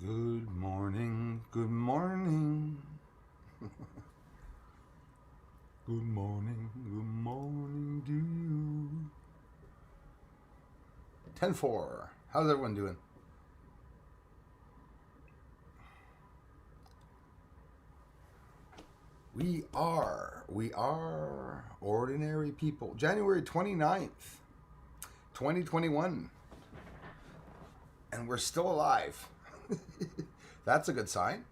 Good morning, good morning. Good morning to you. 10-4. How's everyone doing? We are ordinary people. January 29th, 2021. And we're still alive. That's a good sign.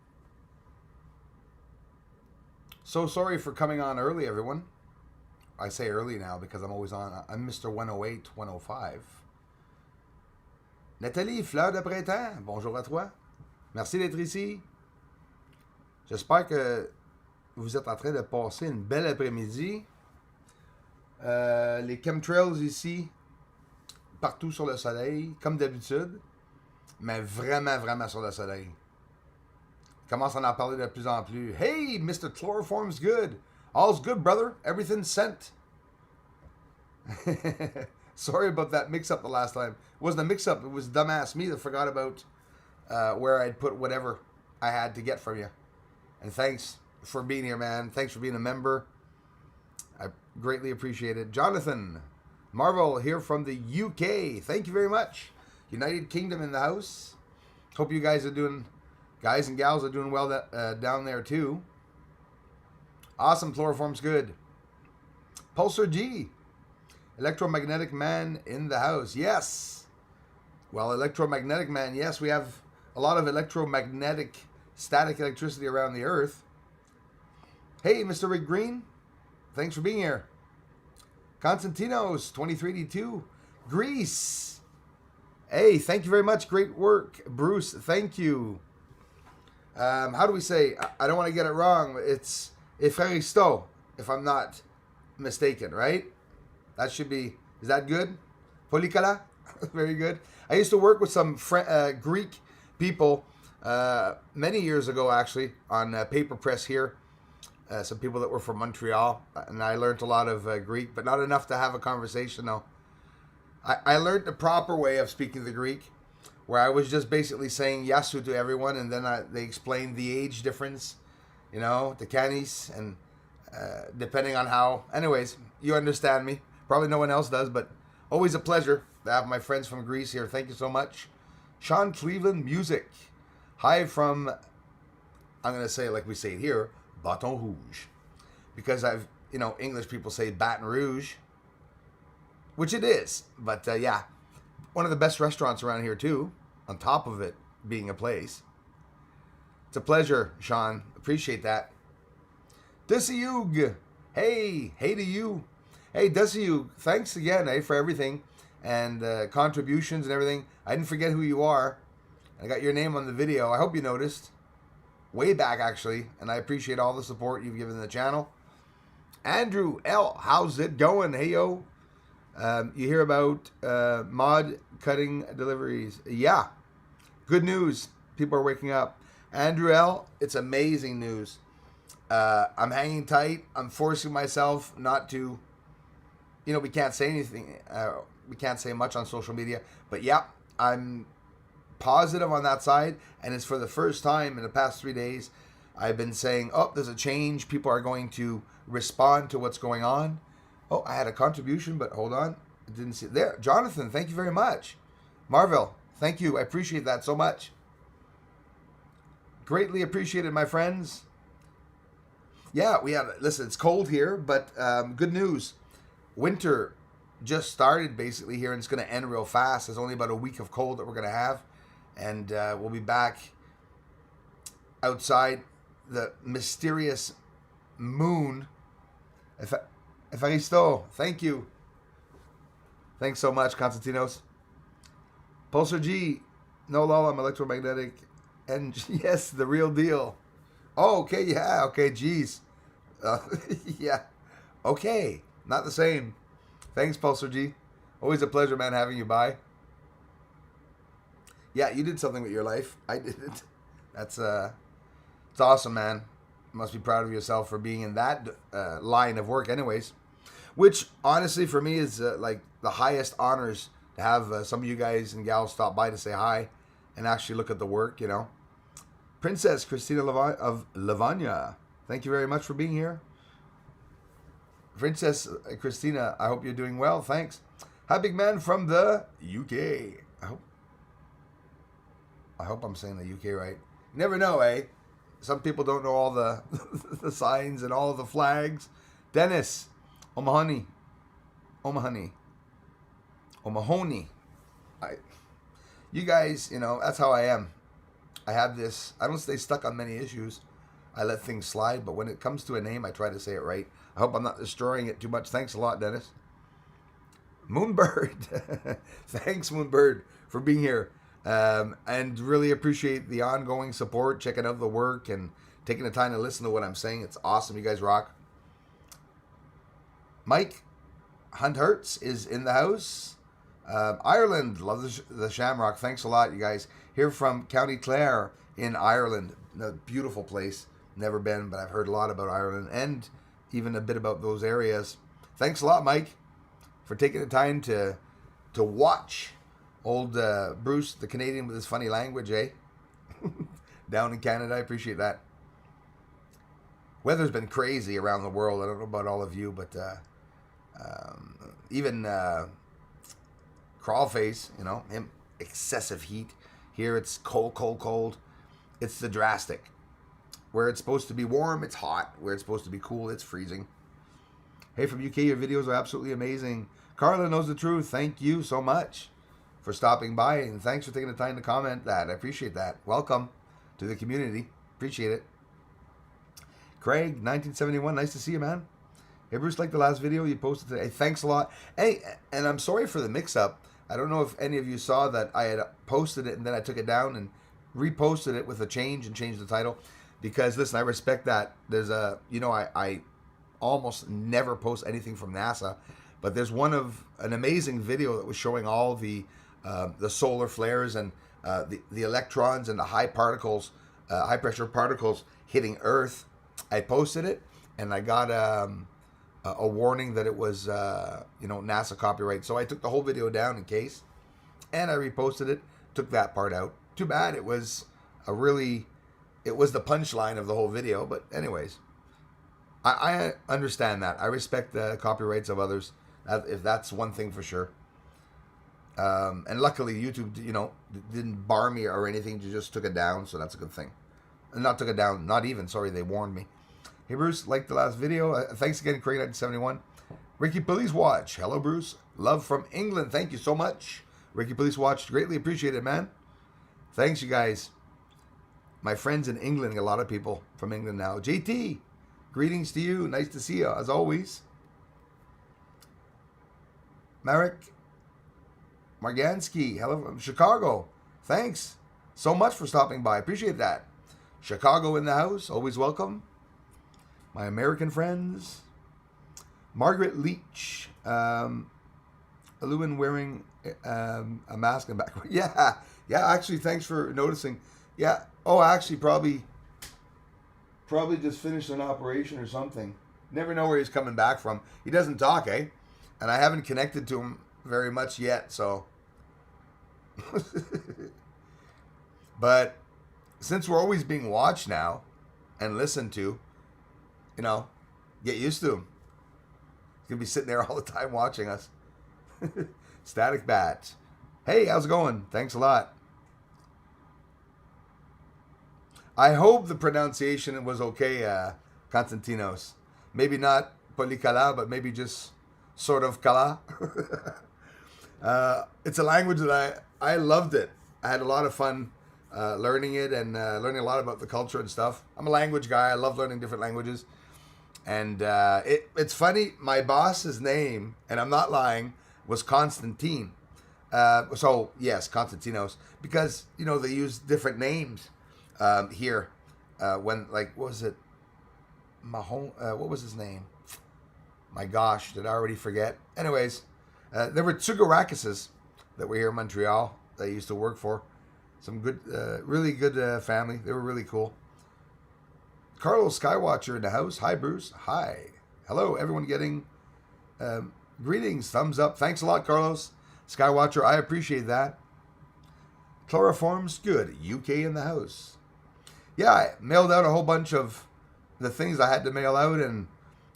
So sorry for coming on early, everyone. I say early now because I'm always on. I'm Mr. 108, 105. Nathalie, fleur de printemps, bonjour à toi. Merci d'être ici. J'espère que vous êtes en train de passer une belle après-midi. Les chemtrails ici, partout sur le soleil, comme d'habitude, mais vraiment, vraiment sur le soleil. Commence à en parler de plus en plus. Hey, Mr. Chloroform's good. All's good, brother. Everything's sent. Sorry about that mix-up the last time. It wasn't a mix-up. It was dumbass me that forgot about where I'd put whatever I had to get from you. And thanks for being here, man. Thanks for being a member. I greatly appreciate it. Jonathan Marvel here from the UK. Thank you very much. United Kingdom in the house. Hope you guys are doing... Guys and gals are doing well down there too. Awesome, chloroform's good. Pulsar G. Electromagnetic man in the house. Yes. Well, electromagnetic man, yes, we have a lot of electromagnetic static electricity around the earth. Hey, Mr. Rick Green. Thanks for being here. Constantinos, 2382. Greece. Hey, thank you very much. Great work. Bruce, thank you. How do we say? I don't want to get it wrong. It's Efraristo, if I'm not mistaken, right? That should be. Is that good? Polikala? Very good. I used to work with some Greek people many years ago, actually, on paper press here. Some people that were from Montreal, and I learned a lot of Greek, but not enough to have a conversation, though. I learned the proper way of speaking the Greek, where I was just basically saying yasu to everyone, and then they explained the age difference, the canis, and depending on how. Anyways, you understand me. Probably no one else does, but always a pleasure to have my friends from Greece here. Thank you so much. Sean Cleveland Music. Hi from, I'm going to say it like we say it here, Baton Rouge. Because English people say Baton Rouge, which it is. But yeah, one of the best restaurants around here too, on top of it being a place. It's a pleasure, Sean. Appreciate that. Desiug. Hey to you. Hey, Desiug, thanks again, for everything and contributions and everything. I didn't forget who you are. I got your name on the video. I hope you noticed. Way back, actually. And I appreciate all the support you've given the channel. Andrew L., how's it going? Hey, yo. You hear about mod cutting deliveries. Yeah. Good news. People are waking up. Andrew L., it's amazing news. I'm hanging tight. I'm forcing myself not to, we can't say anything. We can't say much on social media. But yeah, I'm positive on that side. And it's for the first time in the past 3 days, I've been saying, there's a change. People are going to respond to what's going on. Oh, I had a contribution, but hold on. I didn't see it there. Jonathan, thank you very much. Marvel, thank you. I appreciate that so much. Greatly appreciated, my friends. Yeah, listen, it's cold here, but good news. Winter just started basically here, and it's going to end real fast. There's only about a week of cold that we're going to have, and we'll be back outside the mysterious moon. Efaristo, thank you. Thanks so much, Constantinos. Pulsar G, no lol, I'm electromagnetic. And yes, the real deal. Oh, okay, yeah, okay, geez. Yeah, okay, not the same. Thanks, Pulsar G. Always a pleasure, man, having you by. Yeah, you did something with your life. I didn't. That's it's awesome, man. You must be proud of yourself for being in that line of work anyways. Which, honestly, for me is like the highest honors to have some of you guys and gals stop by to say hi and actually look at the work, Princess Christina of Lavagna, thank you very much for being here. Princess Christina, I hope you're doing well. Thanks. Hi, big man from the UK. I hope I'm saying the UK right. You never know, eh? Some people don't know all the the signs and all the flags. Dennis, O'Mahony. You guys, that's how I am. I have this. I don't stay stuck on many issues. I let things slide, but when it comes to a name, I try to say it right. I hope I'm not destroying it too much. Thanks a lot, Dennis. Moonbird. Thanks, Moonbird, for being here. And really appreciate the ongoing support, checking out the work, and taking the time to listen to what I'm saying. It's awesome. You guys rock. Mike Hunt Hertz is in the house. Ireland, love the Shamrock. Thanks a lot, you guys. Here from County Clare in Ireland. A beautiful place. Never been, but I've heard a lot about Ireland and even a bit about those areas. Thanks a lot, Mike, for taking the time to watch old Bruce, the Canadian with his funny language, eh? Down in Canada, I appreciate that. Weather's been crazy around the world. I don't know about all of you, but even Crawlface, him, excessive heat. Here it's cold. It's the drastic. Where it's supposed to be warm, it's hot. Where it's supposed to be cool, it's freezing. Hey, from UK, your videos are absolutely amazing. Carla knows the truth. Thank you so much for stopping by, and thanks for taking the time to comment that. I appreciate that. Welcome to the community. Appreciate it. Craig, 1971, nice to see you, man. Hey, Bruce, like the last video you posted today. Thanks a lot. Hey, and I'm sorry for the mix-up. I don't know if any of you saw that I had posted it and then I took it down and reposted it with a change and changed the title. Because, listen, I respect that. There's I almost never post anything from NASA. But there's an amazing video that was showing all the solar flares and the electrons and the high pressure particles hitting Earth. I posted it, and I got a warning that it was NASA copyright. So I took the whole video down in case, and I reposted it. Took that part out. Too bad. It was the punchline of the whole video. But anyways, I understand that. I respect the copyrights of others. If that's one thing for sure. And luckily YouTube, didn't bar me or anything. You just took it down, so that's a good thing. Not took it down, not even. Sorry, they warned me. Hey, Bruce, like the last video. Thanks again, Craig 1971. Ricky Police Watch. Hello, Bruce. Love from England. Thank you so much. Ricky Police Watch. Greatly appreciate it, man. Thanks, you guys. My friends in England, a lot of people from England now. JT, greetings to you. Nice to see you, as always. Marek Margansky, hello from Chicago. Thanks so much for stopping by. Appreciate that. Chicago in the house, always welcome. My American friends. Margaret Leach, Lewin wearing a mask in the background. Yeah, actually, thanks for noticing. Yeah, actually, probably just finished an operation or something. Never know where he's coming back from. He doesn't talk, eh? And I haven't connected to him very much yet, so. But since we're always being watched now and listened to, get used to him. He's going to be sitting there all the time watching us. Static Bat. Hey, how's it going? Thanks a lot. I hope the pronunciation was okay, Konstantinos. Maybe not Polikala, but maybe just sort of Kala. It's a language that I loved it. I had a lot of fun learning it and learning a lot about the culture and stuff. I'm a language guy. I love learning different languages. And it's funny, my boss's name, and I'm not lying, was Constantine. So, yes, Konstantinos. Because, they use different names here. When, what was it? What was his name? My gosh, did I already forget? Anyways, there were Tsugarakises that were here in Montreal that I used to work for. Some good, really good family. They were really cool. Carlos Skywatcher in the house. Hi, Bruce. Hi. Hello, everyone getting greetings. Thumbs up. Thanks a lot, Carlos. Skywatcher, I appreciate that. Chloroform's good. UK in the house. yeah, I mailed out a whole bunch of the things I had to mail out and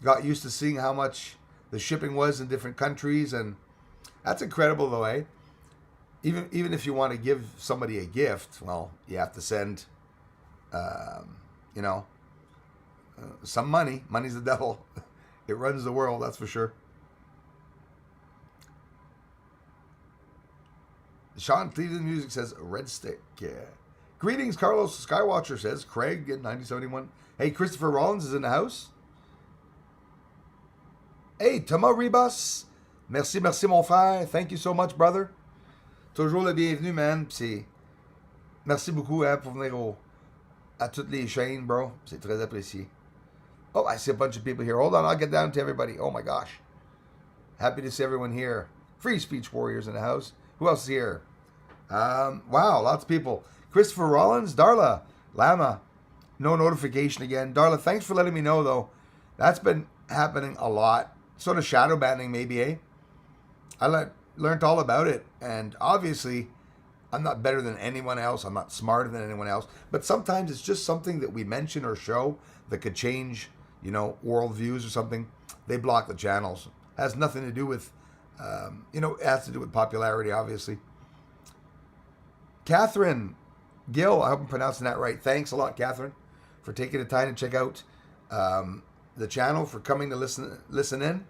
got used to seeing how much the shipping was in different countries. And that's incredible, though, eh? Even if you want to give somebody a gift, well, you have to send, you know, some money. Money's the devil. It runs the world, that's for sure. Sean Cleveland Music says Red Stick. Yeah. Greetings, Carlos Skywatcher says Craig in 1971. Hey, Christopher Rollins is in the house. Hey, Thomas Ribas. Merci, merci, mon frère. Thank you so much, brother. Toujours le bienvenu, man. C'est... Merci beaucoup hein, pour venir à toutes les chaînes, bro. C'est très apprécié. Oh, I see a bunch of people here. Hold on, I'll get down to everybody. Oh my gosh. Happy to see everyone here. Free Speech Warriors in the house. Who else is here? Wow, lots of people. Christopher Rollins, Darla, Lama. No notification again. Darla, thanks for letting me know, though. That's been happening a lot. Sort of shadow banning, maybe, eh? I learned all about it. And obviously, I'm not better than anyone else. I'm not smarter than anyone else. But sometimes it's just something that we mention or show that could change, you know, worldviews or something. They block the channels. It has nothing to do with, you know, it has to do with popularity, obviously. Catherine Gill, I hope I'm pronouncing that right. Thanks a lot, Catherine, for taking the time to check out the channel, for coming to listen in.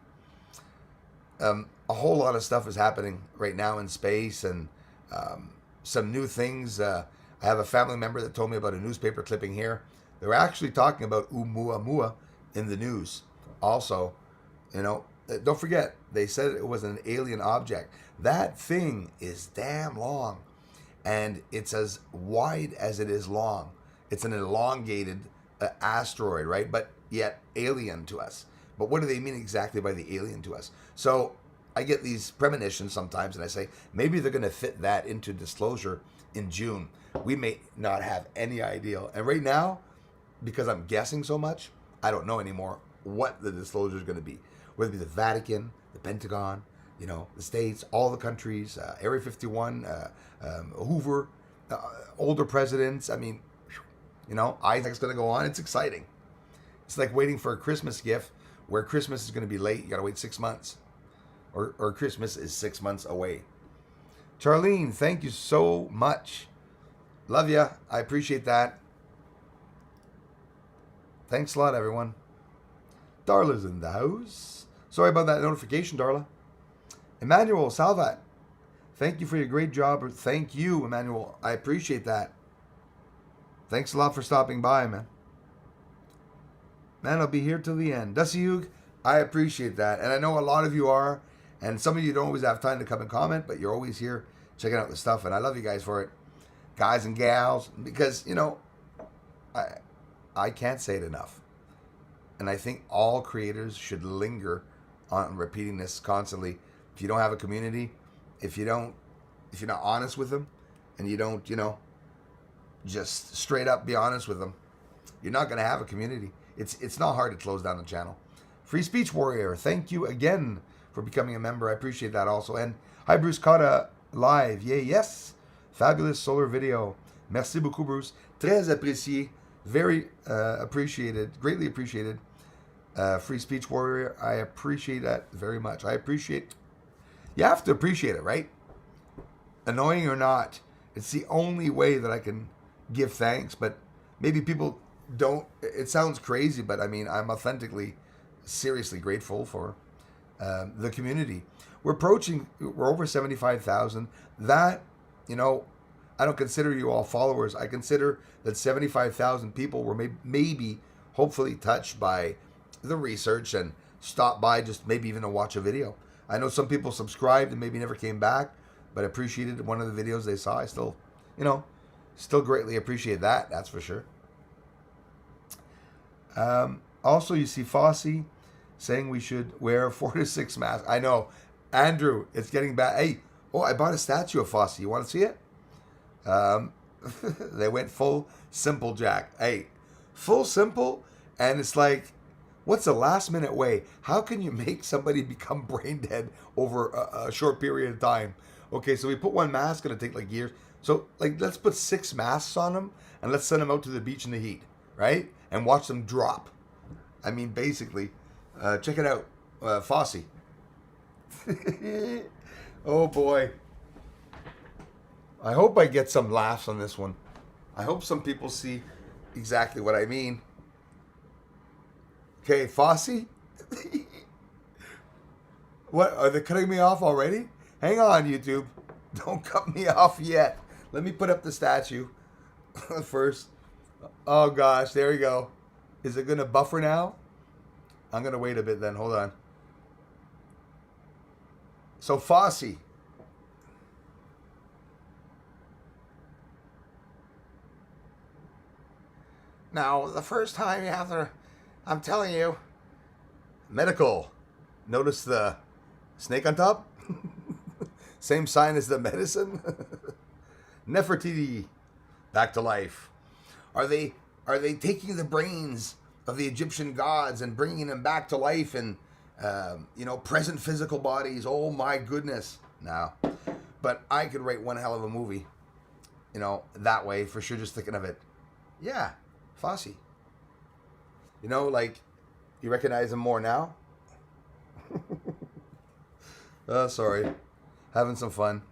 A whole lot of stuff is happening right now in space, and some new things. I have a family member that told me about a newspaper clipping here. They were actually talking about Oumuamua in the news. Also, you know, don't forget, they said it was an alien object. That thing is damn long, and it's as wide as it is long. It's an elongated asteroid, right? But yet alien to us. But what do they mean exactly by the alien to us? So I get these premonitions sometimes, and I say, maybe they're going to fit that into disclosure in June. We may not have any idea. And right now, because I'm guessing so much, I don't know anymore what the disclosure is going to be. Whether it be the Vatican, the Pentagon, you know, the States, all the countries, Area 51, Hoover, older presidents. I mean, you know, Isaac's going to go on. It's exciting. It's like waiting for a Christmas gift where Christmas is going to be late. You got to wait 6 months. Or Christmas is 6 months away. Charlene, thank you so much. Love ya. I appreciate that. Thanks a lot, everyone. Darla's in the house. Sorry about that notification, Darla. Emmanuel Salvat, thank you for your great job. Thank you, Emmanuel. I appreciate that. Thanks a lot for stopping by, man. Man, I'll be here till the end. Dasiyug, I appreciate that. And I know a lot of you are. And some of you don't always have time to come and comment, but you're always here checking out the stuff. And I love you guys for it. Guys and gals. Because, you know, I can't say it enough. And I think all creators should linger on repeating this constantly. If you don't have a community, if you're not honest with them, and you don't, you know, just straight up be honest with them, you're not going to have a community. It's not hard to close down the channel. Free Speech Warrior, thank you again for becoming a member. I appreciate that also. And hi, Bruce Cotta live. Yay, yes. Fabulous solar video. Merci beaucoup, Bruce. Très apprécié. Very appreciated. Greatly appreciated. Free Speech Warrior, I appreciate that very much. I appreciate... You have to appreciate it, right? Annoying or not, it's the only way that I can give thanks. But maybe people don't... It sounds crazy, but I mean, I'm authentically, seriously grateful for the community. We're over 75,000. That, you know, I don't consider you all followers. I consider that 75,000 people were maybe, hopefully touched by the research and stopped by just maybe even to watch a video. I know some people subscribed and maybe never came back, but appreciated one of the videos they saw. I still, you know, still greatly appreciate that. That's for sure. Also, you see Fossey saying we should wear 4 to 6 masks. I know. Andrew, it's getting bad. Hey, I bought a statue of Fossey. You want to see it? They went full simple, Jack. Hey, full simple, and it's like, what's the last minute way? How can you make somebody become brain dead over a short period of time? Okay, so we put one mask, gonna take like years. So like, let's put 6 masks on them and let's send them out to the beach in the heat, right? And watch them drop. I mean, basically, check it out, Fosse. Oh boy. I hope I get some laughs on this one. I hope some people see exactly what I mean. Okay, Fosse? What? Are they cutting me off already? Hang on, YouTube. Don't cut me off yet. Let me put up the statue first. Oh gosh, there we go. Is it going to buffer now? I'm going to wait a bit then. Hold on. So, Fosse. Now, the first time you have to, I'm telling you, medical. Notice the snake on top? Same sign as the medicine? Nefertiti, back to life. Are they taking the brains of the Egyptian gods and bringing them back to life in, present physical bodies? Oh my goodness. No. But I could write one hell of a movie, that way for sure, just thinking of it. Yeah, Fosse. You recognize him more now? Oh, sorry. Having some fun.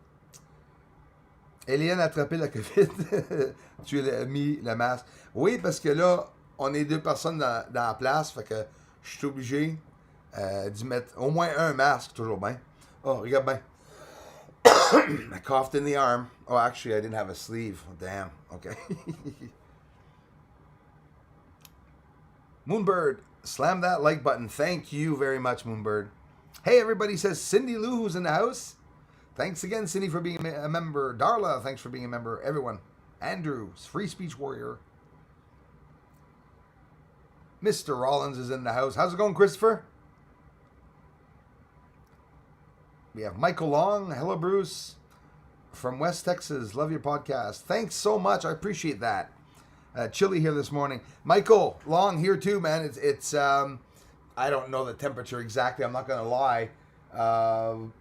Eliane a attrapé la COVID. Tu as mis le masque. Oui, parce que là, on est 2 personnes dans la place. Fait que je suis obligé d'y mettre au moins un masque, toujours bien. Oh, regarde bien. I coughed in the arm. Oh, actually, I didn't have a sleeve. Oh, damn. Okay. Moonbird, slam that like button. Thank you very much, Moonbird. Hey, everybody, says Cindy Lou, who's in the house. Thanks again, Cindy, for being a member. Darla, thanks for being a member. Everyone. Andrew, free speech warrior. Mr. Rollins is in the house. How's it going, Christopher? We have Michael Long. Hello, Bruce. From West Texas. Love your podcast. Thanks so much. I appreciate that. Chilly here this morning. Michael Long here too, man. It's I don't know the temperature exactly. I'm not going to lie.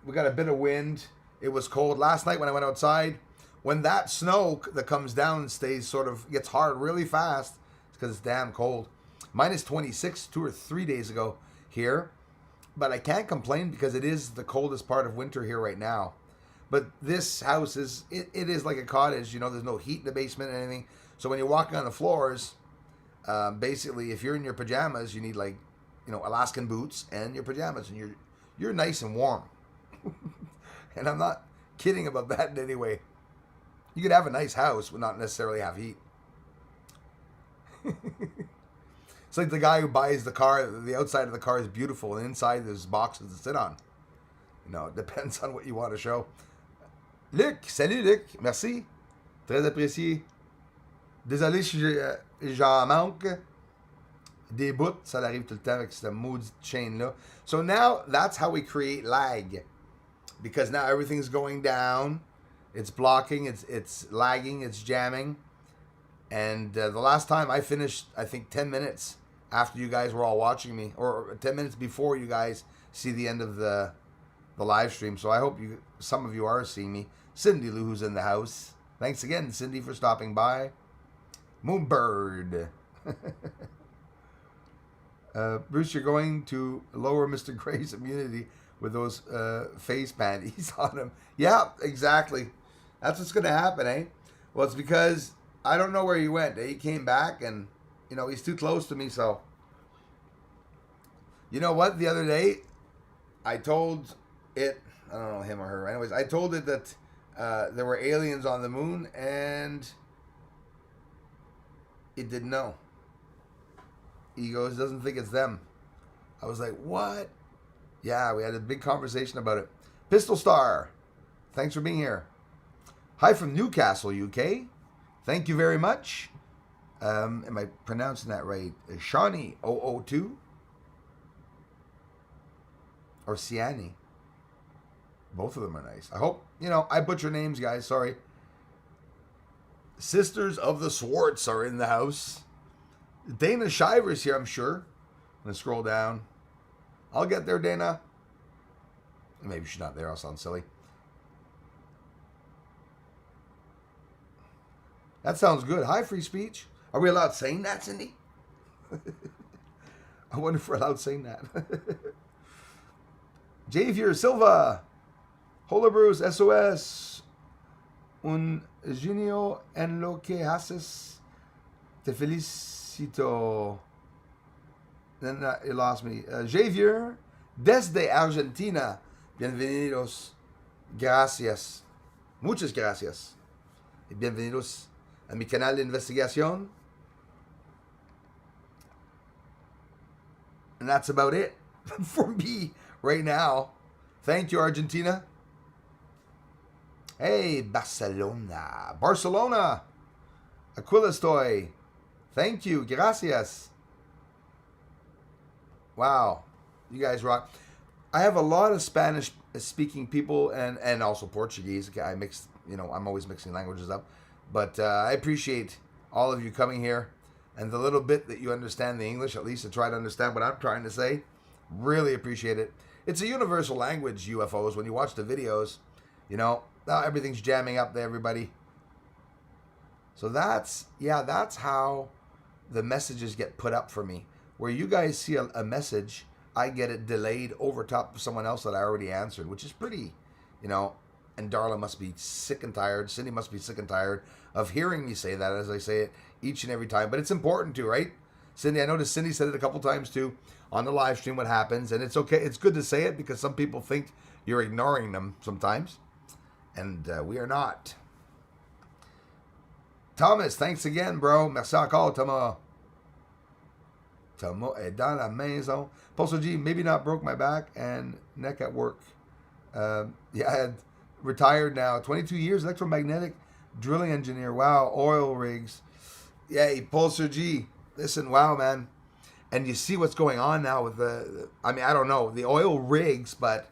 We got a bit of wind. It was cold last night when I went outside. When that snow that comes down gets hard really fast, it's because it's damn cold. Minus 26 2 or 3 days ago here. But I can't complain because it is the coldest part of winter here right now. But this house is like a cottage. There's no heat in the basement or anything. So when you're walking on the floors, basically, if you're in your pajamas, you need Alaskan boots and your pajamas, and you're nice and warm. And I'm not kidding about that in any way. You could have a nice house but not necessarily have heat. It's like the guy who buys the car. The outside of the car is beautiful, and inside there's boxes to sit on. It depends on what you want to show. Luc, salut Luc, merci, très apprécié. Désolé si j'en manque des bouts, ça arrive tout le temps avec cette maudite chaîne-là. So now that's how we create lag. Because now everything's going down. It's blocking, it's lagging, it's jamming. And the last time I finished, I think 10 minutes after you guys were all watching me, or 10 minutes before you guys see the end of the live stream. So I hope some of you are seeing me. Cindy Lou, who's in the house. Thanks again, Cindy, for stopping by. Moonbird. Bruce, you're going to lower Mr. Gray's immunity with those face panties on him. Yeah, exactly. That's what's going to happen, eh? Well, it's because I don't know where he went. He came back and, he's too close to me, so. You know what? The other day, I told it, I don't know, him or her. Anyways, I told it that there were aliens on the moon, and it didn't know. He goes, doesn't think it's them. I was like, what? Yeah, we had a big conversation about it. Pistol Star, thanks for being here. Hi from Newcastle, UK. Thank you very much. Am I pronouncing that right? Shawnee 002 or Siani. Both of them are nice. I hope, I butcher names, guys. Sorry. Sisters of the Swartz are in the house. Dana Shiver's here, I'm sure. I'm going to scroll down. I'll get there, Dana. Maybe she's not there. I'll sound silly. That sounds good. Hi, free speech. Are we allowed saying that, Cindy? I wonder if we're allowed saying that. Javier Silva. Hola, Bruce. SOS. Un genio en lo que haces. Te felicito. Then it lost me. Javier, desde Argentina. Bienvenidos. Gracias. Muchas gracias. Y bienvenidos a mi canal de investigación. And that's about it for me right now. Thank you, Argentina. Hey, Barcelona. Barcelona. Aquila estoy. Thank you. Gracias. Wow. You guys rock. I have a lot of Spanish speaking people and also Portuguese. I mix, I'm always mixing languages up. But I appreciate all of you coming here. And the little bit that you understand the English, at least to try to understand what I'm trying to say. Really appreciate it. It's a universal language, UFOs. When you watch the videos, everything's jamming up to everybody. So that's how the messages get put up for me. Where you guys see a message, I get it delayed over top of someone else that I already answered, which is pretty, and Darla must be sick and tired. Cindy must be sick and tired of hearing me say that as I say it each and every time. But it's important to, right? Cindy, I noticed Cindy said it a couple times too on the live stream what happens. And it's okay. It's good to say it because some people think you're ignoring them sometimes. And we are not. Thomas, thanks again, bro. Merci encore, Thomas. Thomas est dans la maison. Postal G, maybe not broke my back and neck at work. I had retired now. 22 years, electromagnetic drilling engineer. Wow, oil rigs. Yeah, Pulsar G. Listen, wow, man. And you see what's going on now with I don't know, the oil rigs, but,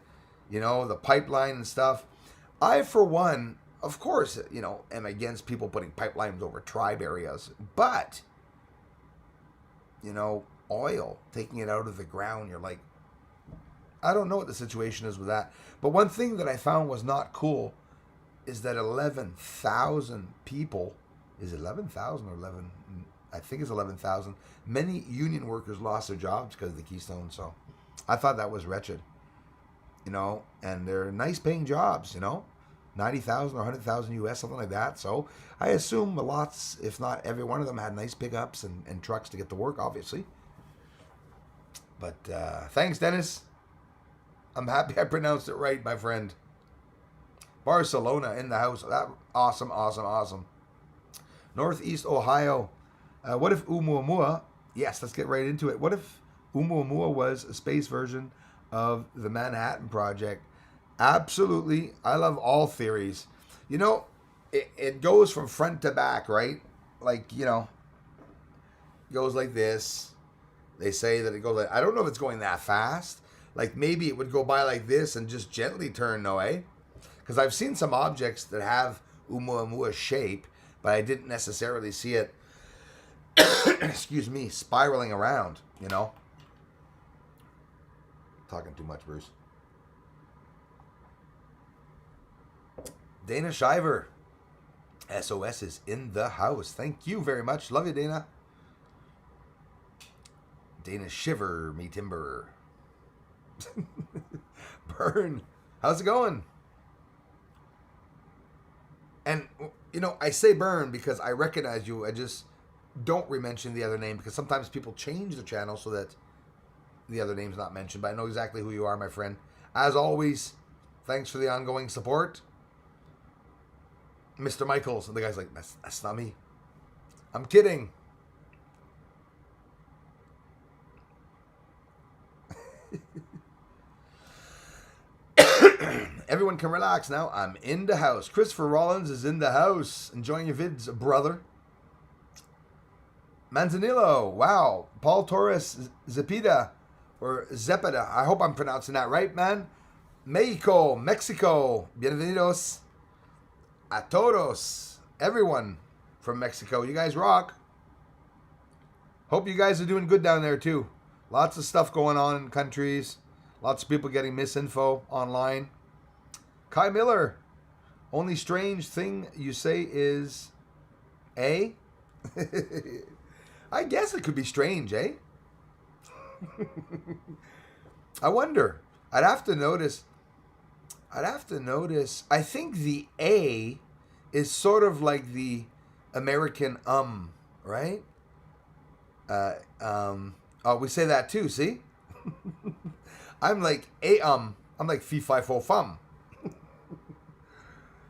the pipeline and stuff. I, for one, of course, am against people putting pipelines over tribe areas. But, oil, taking it out of the ground, you're like, I don't know what the situation is with that. But one thing that I found was not cool is that 11,000 people, is it 11,000 or 11? I think it's 11,000. Many union workers lost their jobs because of the Keystone. So I thought that was wretched, and they're nice paying jobs, 90,000 or 100,000 US, something like that. So I assume lots, if not every one of them, had nice pickups and trucks to get to work, obviously. But thanks, Dennis. I'm happy I pronounced it right, my friend. Barcelona in the house. Awesome, awesome, awesome. Northeast Ohio. What if Oumuamua? Yes, let's get right into it. What if Oumuamua was a space version of the Manhattan Project? Absolutely. I love all theories. It goes from front to back, right? Like, it goes like this. They say that it goes like, I don't know if it's going that fast. Like maybe it would go by like this and just gently turn, no way. Because I've seen some objects that have Oumuamua shape, but I didn't necessarily see it, excuse me, spiraling around, Talking too much, Bruce. Dana Shiver. SOS is in the house. Thank you very much. Love you, Dana. Dana Shiver, me timber. Burn. How's it going? And, I say Burn because I recognize you. I just don't re-mention the other name because sometimes people change the channel so that the other name's not mentioned. But I know exactly who you are, my friend. As always, thanks for the ongoing support. Mr. Michaels. And the guy's like, that's not me. I'm kidding. Everyone can relax now. I'm in the house. Christopher Rollins is in the house. Enjoying your vids, brother. Manzanillo. Wow. Paul Torres Zepeda. Or Zepeda. I hope I'm pronouncing that right, man. Mexico. Bienvenidos a todos. Everyone from Mexico. You guys rock. Hope you guys are doing good down there, too. Lots of stuff going on in countries. Lots of people getting misinfo online. Kai Miller. Only strange thing you say is Eh? I guess it could be strange, eh? I wonder. I'd have to notice. I think the A is sort of like the American right? Oh, we say that too, see? I'm like I'm like fee fi fo fum.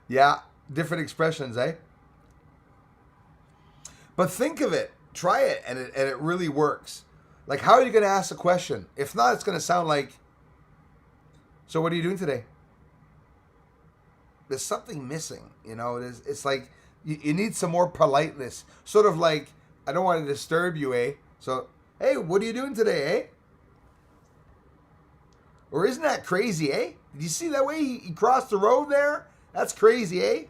Yeah, different expressions, eh? But think of it. Try it and it really works. Like, how are you going to ask a question? If not, it's going to sound like, so what are you doing today? There's something missing, you know. It's like you need some more politeness. Sort of like, I don't want to disturb you, eh? So, hey, what are you doing today, eh? Or isn't that crazy, eh? Did you see that way he crossed the road there? That's crazy, eh?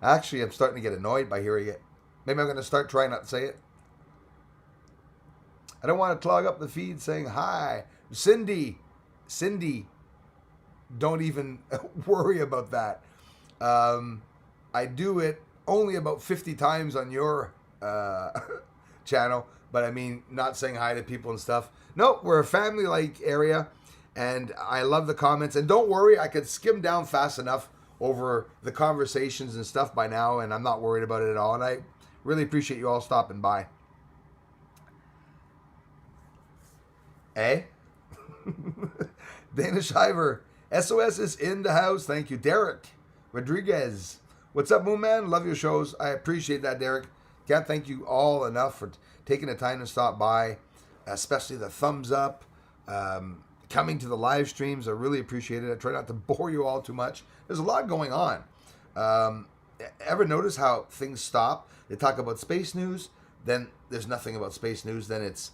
Actually, I'm starting to get annoyed by hearing it. Maybe I'm going to start trying not to say it. I don't want to clog up the feed saying hi. Cindy, don't even worry about that. I do it only about 50 times on your channel, but I mean, not saying hi to people and stuff. No, we're a family-like area, and I love the comments. And don't worry, I could skim down fast enough over the conversations and stuff by now, and I'm not worried about it at all. And I really appreciate you all stopping by. Eh? Dana Shiver. SOS is in the house. Thank you. Derek Rodriguez. What's up, Moon Man? Love your shows. I appreciate that, Derek. Can't thank you all enough for taking the time to stop by, especially the thumbs up, coming to the live streams. I really appreciate it. I try not to bore you all too much. There's a lot going on. Ever notice how things stop? They talk about space news, then there's nothing about space news, then it's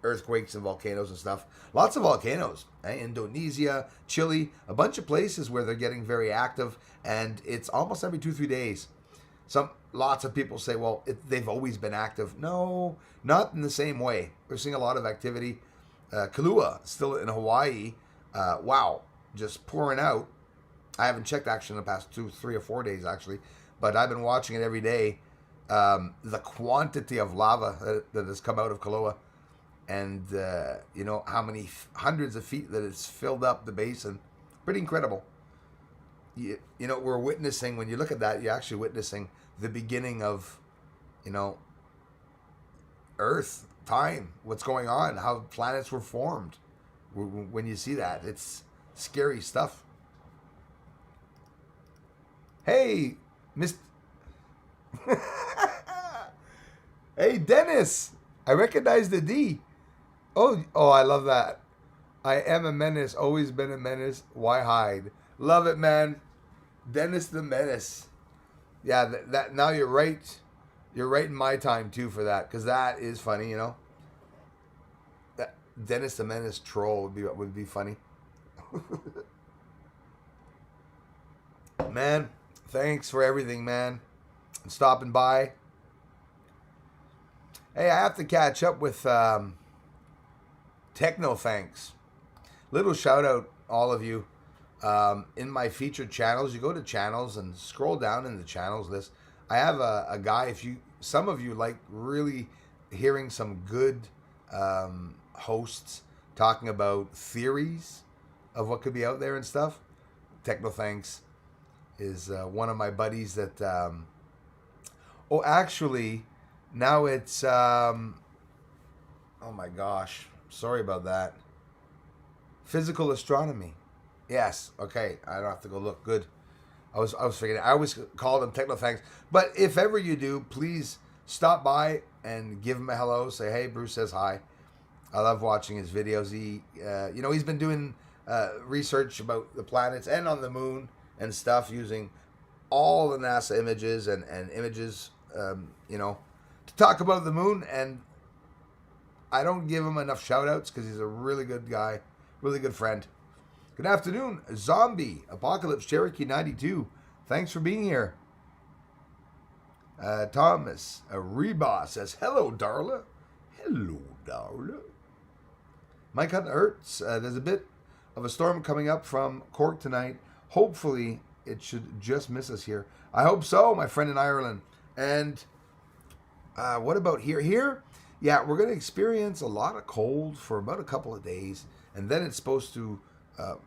earthquakes and volcanoes and stuff. Lots of volcanoes. Indonesia, Chile, a bunch of places where they're getting very active, and it's almost every 2-3 days. Lots of people say, well, they've always been active. No, not in the same way. We're seeing a lot of activity. Kailua, still in Hawaii. Wow, just pouring out. I haven't checked actually in the past 2, 3, or 4 days actually, but I've been watching it every day. The quantity of lava that has come out of Kailua, and you know how many hundreds of feet that it's filled up the basin. Pretty incredible. You know, we're witnessing, when you look at that, you're actually witnessing the beginning of, you know, Earth, time, what's going on, how planets were formed. When you see that, it's scary stuff. Hey, Hey, Dennis. I recognize the D. Oh, I love that. I am a menace. Always been a menace. Why hide? Love it, man. Dennis the Menace. Yeah, that now you're right. You're right in my time too for that, because that is funny, you know. That Dennis the Menace troll would be funny. Man, thanks for everything, man. And stopping by. Hey, I have to catch up with Techno Thanks. Little shout out, all of you. In my featured channels, you go to channels and scroll down in the channels list. I have a guy, some of you like really hearing some good hosts talking about theories of what could be out there and stuff. Techno Thanks is one of my buddies that, actually, now it's, oh my gosh, sorry about that. Physical astronomy. Yes, okay, I don't have to go look. Good. I was forgetting. I always call them Techno Thanks. But if ever you do, please stop by and give him a hello. Say, hey, Bruce says hi. I love watching his videos. He's been doing research about the planets and on the moon and stuff, using all the NASA images and images, to talk about the moon. And I don't give him enough shout outs because he's a really good guy, really good friend. Good afternoon, Zombie, Apocalypse Cherokee 92. Thanks for being here. Thomas Reba says, hello, Darla. Hello, Darla. Mike Hunt Hurts. There's a bit of a storm coming up from Cork tonight. Hopefully, it should just miss us here. I hope so, my friend in Ireland. And what about here? Here, yeah, we're going to experience a lot of cold for about a couple of days, and then it's supposed to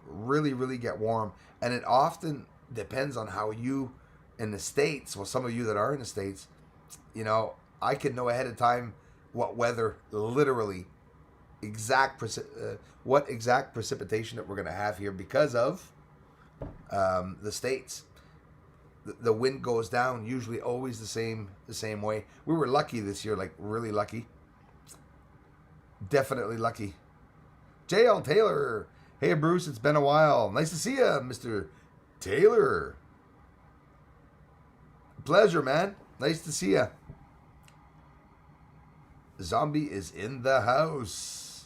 really, really get warm. And it often depends on how you in the States, well, some of you that are in the States, you know, I can know ahead of time what weather, literally, what exact precipitation that we're going to have here because of the States. The wind goes down, usually always the same way. We were lucky this year, like really lucky. Definitely lucky. JL Taylor. Hey, Bruce, it's been a while. Nice to see you, Mr. Taylor. Pleasure, man. Nice to see you. Zombie is in the house.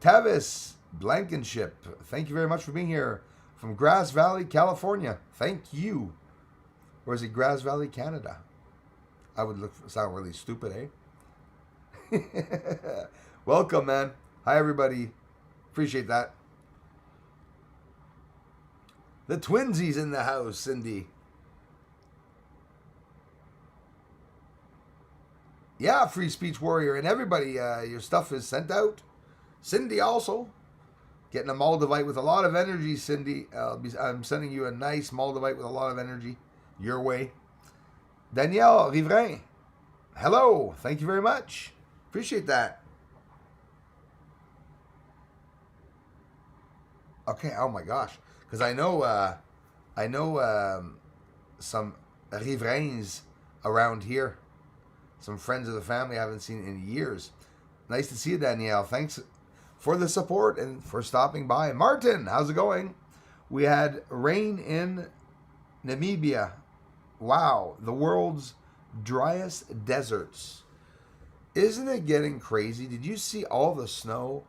Tavis Blankenship. Thank you very much for being here. From Grass Valley, California. Thank you. Or is it Grass Valley, Canada? I would sound really stupid, eh? Welcome, man. Hi, everybody. Appreciate that. The twinsies in the house, Cindy. Yeah, Free Speech Warrior. And everybody, your stuff is sent out. Cindy also. Getting a Moldavite with a lot of energy, Cindy. I'm sending you a nice Moldavite with a lot of energy your way. Danielle Riverain. Hello. Thank you very much. Appreciate that. Okay. Oh my gosh. Because I know some Riverains around here. Some friends of the family I haven't seen in years. Nice to see you, Danielle. Thanks for the support and for stopping by. Martin, how's it going? We had rain in Namibia. Wow, the world's driest deserts. Isn't it getting crazy? Did you see all the snow?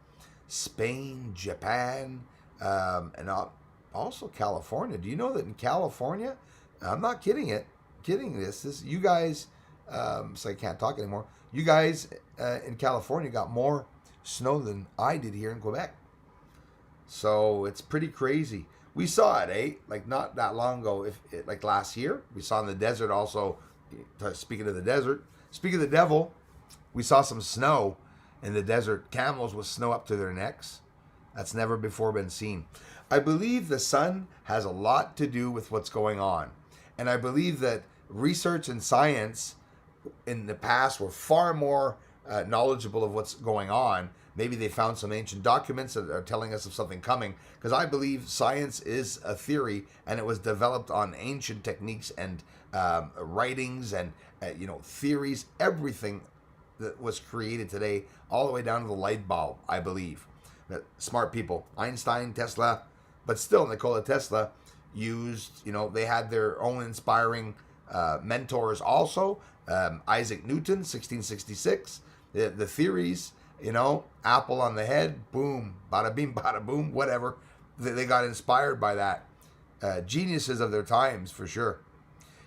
Spain, Japan, and also California. Do you know that in California, I'm not kidding this, you guys, so I can't talk anymore. You guys in California got more snow than I did here in Quebec. So it's pretty crazy. We saw it, like not that long ago, like last year. We saw in the desert also, speaking of the desert, speaking of the devil, we saw some snow in the desert, camels with snow up to their necks. That's never before been seen. I believe the sun has a lot to do with what's going on. And I believe that research and science in the past were far more knowledgeable of what's going on. Maybe they found some ancient documents that are telling us of something coming. Because I believe science is a theory, and it was developed on ancient techniques and writings and theories. Everything that was created today, all the way down to the light bulb, I believe. That smart people, Einstein, Tesla, but still Nikola Tesla used, they had their own inspiring mentors also. Isaac Newton, 1666. The theories, apple on the head, boom, bada bing, bada boom, whatever. They got inspired by that. Geniuses of their times, for sure.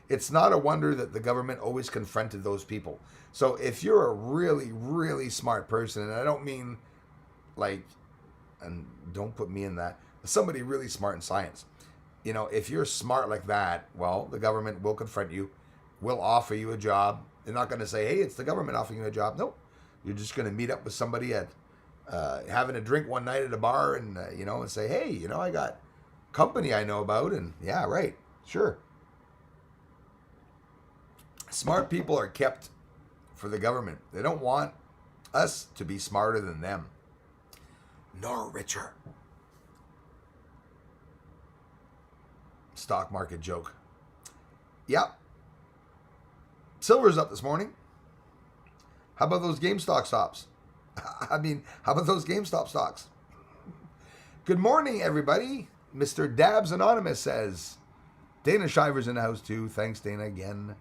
It's not a wonder that the government always confronted those people. So if you're a really, really smart person, and I don't mean and don't put me in that, somebody really smart in science. If you're smart like that, well, the government will confront you, will offer you a job. They're not going to say, hey, it's the government offering you a job. Nope. You're just going to meet up with somebody at having a drink one night at a bar and, and say, hey, I got company I know about. And yeah, right. Sure. Smart people are kept for the government. They don't want us to be smarter than them, nor richer. Stock market joke. Yep. Silver's up this morning. How about those GameStop stops? How about those GameStop stocks? Good morning, everybody. Mr. Dabs Anonymous says. Dana Shiver's in the house, too. Thanks, Dana, again.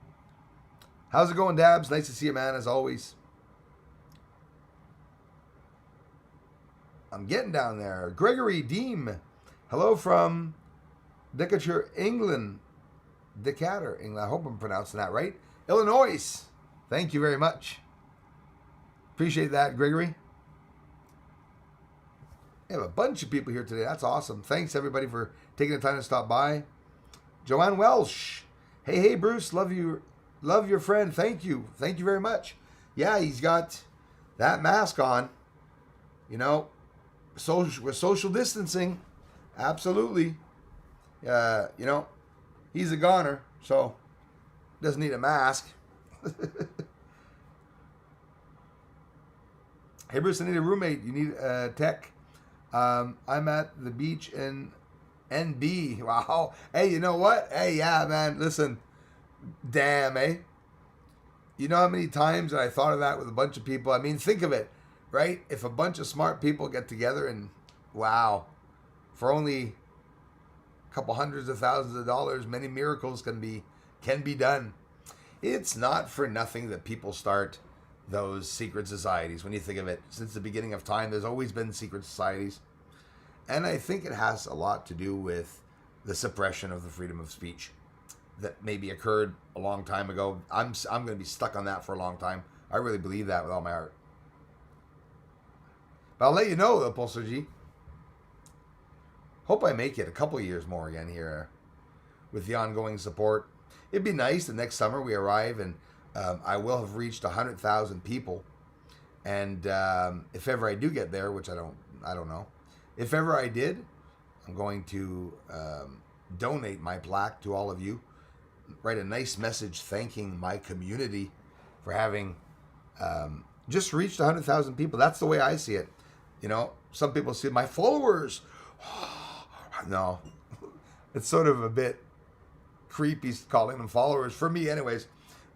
How's it going, Dabs? Nice to see you, man, as always. I'm getting down there. Gregory Deem. Hello from Decatur, England. Decatur, England. I hope I'm pronouncing that right. Illinois. Thank you very much. Appreciate that, Gregory. We have a bunch of people here today. That's awesome. Thanks, everybody, for taking the time to stop by. Joanne Welsh. Hey, Bruce. Love you. Love your friend. Thank you. Thank you very much. Yeah, he's got that mask on. You know, with social distancing. Absolutely. You know, he's a goner, so doesn't need a mask. Hey, Bruce, I need a roommate. You need tech. I'm at the beach in NB. Wow. Hey, you know what? Hey, yeah, man. Listen. Damn, eh? You know how many times I thought of that with a bunch of people? I mean, think of it, right? If a bunch of smart people get together and, wow, for only a couple hundreds of thousands of dollars, many miracles can be done. It's not for nothing that people start those secret societies. When you think of it, since the beginning of time, there's always been secret societies. And I think it has a lot to do with the suppression of the freedom of speech that maybe occurred a long time ago. I'm going to be stuck on that for a long time. I really believe that with all my heart. But I'll let you know, though, Pulsar G. Hope I make it a couple years more again here with the ongoing support. It'd be nice the next summer we arrive and I will have reached 100,000 people. And if ever I do get there, which I don't know. If ever I did, I'm going to donate my plaque to all of you. Write a nice message thanking my community for having just reached 100,000 people. That's the way I see it. You know, some people see my followers. No, it's sort of a bit creepy calling them followers for me anyways.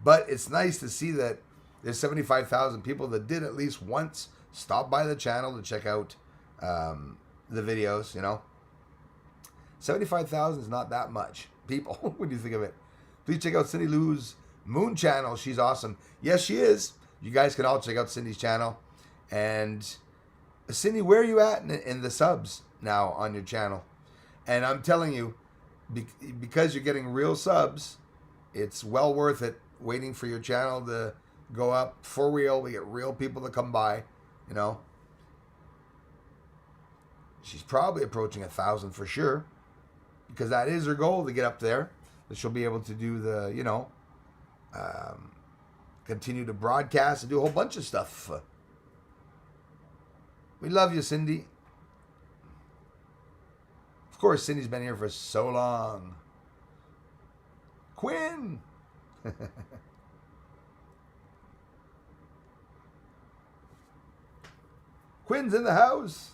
But it's nice to see that there's 75,000 people that did at least once stop by the channel to check out the videos, you know. 75,000 is not that much people when you think of it. Please check out Cindy Lou's Moon channel. She's awesome. Yes, she is. You guys can all check out Cindy's channel. And Cindy, where are you at in the subs now on your channel? And I'm telling you, because you're getting real subs, it's well worth it waiting for your channel to go up for real. We get real people to come by, you know. She's probably approaching 1,000 for sure, because that is her goal, to get up there. That she'll be able to do the, you know, continue to broadcast and do a whole bunch of stuff. We love you, Cindy. Of course, Cindy's been here for so long. Quinn! Quinn's in the house.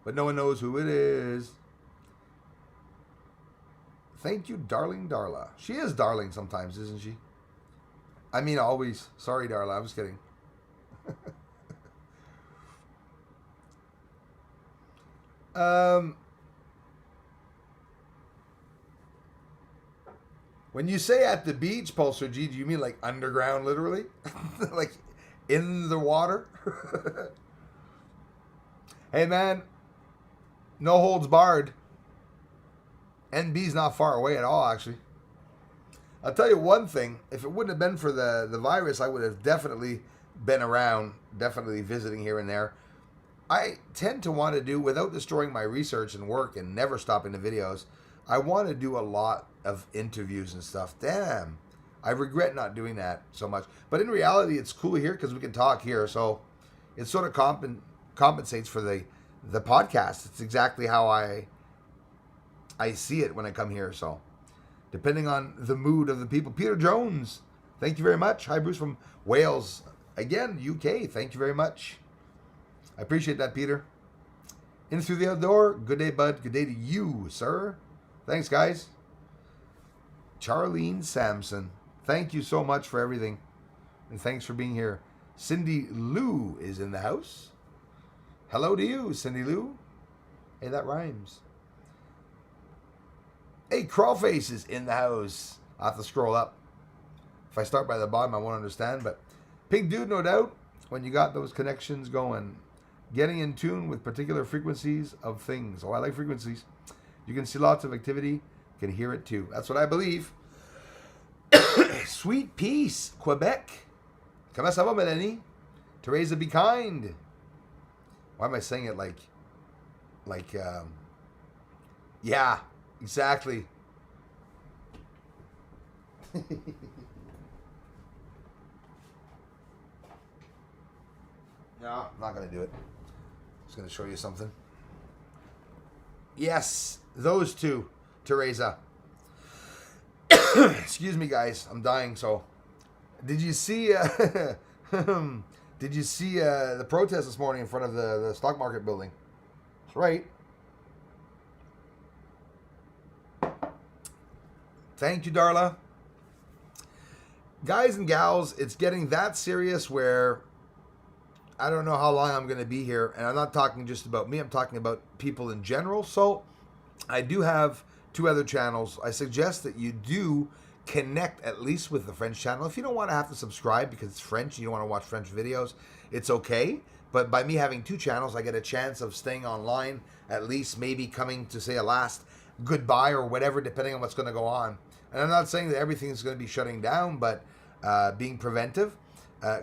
But no one knows who it is. Thank you, darling Darla. She is darling sometimes, isn't she? I mean, always. Sorry, Darla. I was kidding. When you say at the beach, Pulsar G, do you mean like underground, literally? Like in the water? Hey, man. No holds barred. NB's not far away at all, actually. I'll tell you one thing. If it wouldn't have been for the virus, I would have definitely been around, definitely visiting here and there. I tend to want to do, without destroying my research and work and never stopping the videos, I want to do a lot of interviews and stuff. Damn. I regret not doing that so much. But in reality, it's cool here because we can talk here. So it sort of compensates for the podcast. It's exactly how I see it when I come here. So depending on the mood of the people. Peter Jones, thank you very much. Hi, Bruce from Wales. Again, UK, thank you very much. I appreciate that, Peter. In through the outdoor. Good day, bud. Good day to you, sir. Thanks, guys. Charlene Sampson, thank you so much for everything. And thanks for being here. Cindy Lou is in the house. Hello to you, Cindy Lou. Hey, that rhymes. Hey, Crawlface is in the house. I'll have to scroll up. If I start by the bottom, I won't understand. But Pink Dude, no doubt, when you got those connections going. Getting in tune with particular frequencies of things. Oh, I like frequencies. You can see lots of activity. Can hear it too. That's what I believe. Sweet Peace, Quebec. Comment ça va, Mélanie? Teresa, be kind. Why am I saying it like, yeah, exactly. No, I'm not going to do it. Just going to show you something. Yes, those two, Teresa. Excuse me, guys. I'm dying. So, did you see? Did you see the protest this morning in front of the stock market building? That's right. Thank you, Darla. Guys and gals, it's getting that serious where I don't know how long I'm going to be here. And I'm not talking just about me. I'm talking about people in general. So I do have 2 other channels. I suggest that you do connect at least with the French channel. If you don't want to have to subscribe because it's French, you don't want to watch French videos, it's okay. But by me having 2 channels, I get a chance of staying online, at least maybe coming to say a last goodbye or whatever, depending on what's going to go on. And I'm not saying that everything's going to be shutting down, but being preventive.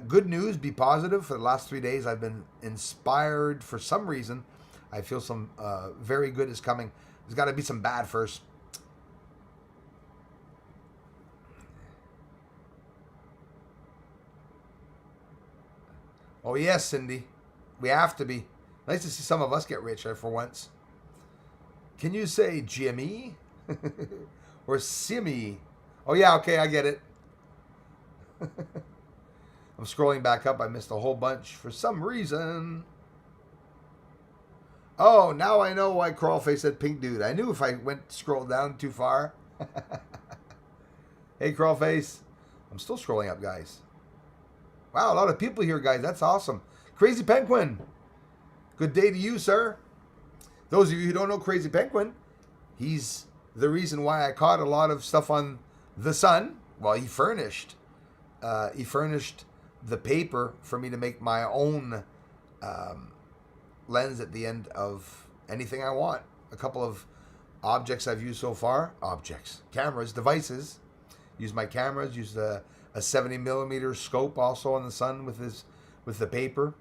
Good news, be positive. For the last 3 days, I've been inspired for some reason. I feel some very good is coming. There's got to be some bad first. Oh, yes, Cindy. We have to be. Nice to see some of us get rich for once. Can you say Jimmy? Or Simmy? Oh, yeah, okay, I get it. I'm scrolling back up. I missed a whole bunch for some reason. Oh, now I know why Crawlface said pink dude. I knew if I scroll down too far. Hey, Crawlface. I'm still scrolling up, guys. Wow, a lot of people here, guys. That's awesome. Crazy Penguin. Good day to you, sir. Those of you who don't know Crazy Penguin, he's the reason why I caught a lot of stuff on The Sun. Well, he furnished the paper for me to make my own lens at the end of anything I want. A couple of objects I've used so far. Cameras, devices. Use my cameras. Used a 70mm scope also on the Sun with the paper.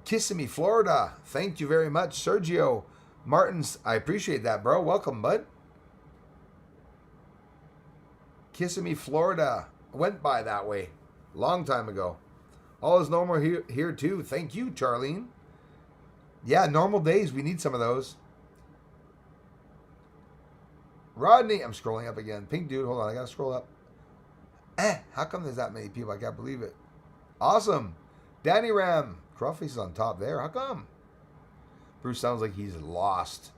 Kissimmee, Florida. Thank you very much, Sergio Martins. I appreciate that, bro. Welcome, bud. Kissimmee, Florida. Went by that way long time ago. All is normal here too. Thank you, Charlene. Yeah, normal days. We need some of those. Rodney, I'm scrolling up again. Pink dude, hold on. I got to scroll up. How come there's that many people? I can't believe it. Awesome. Danny Ram. Crawfish is on top there. How come? Bruce sounds like he's lost.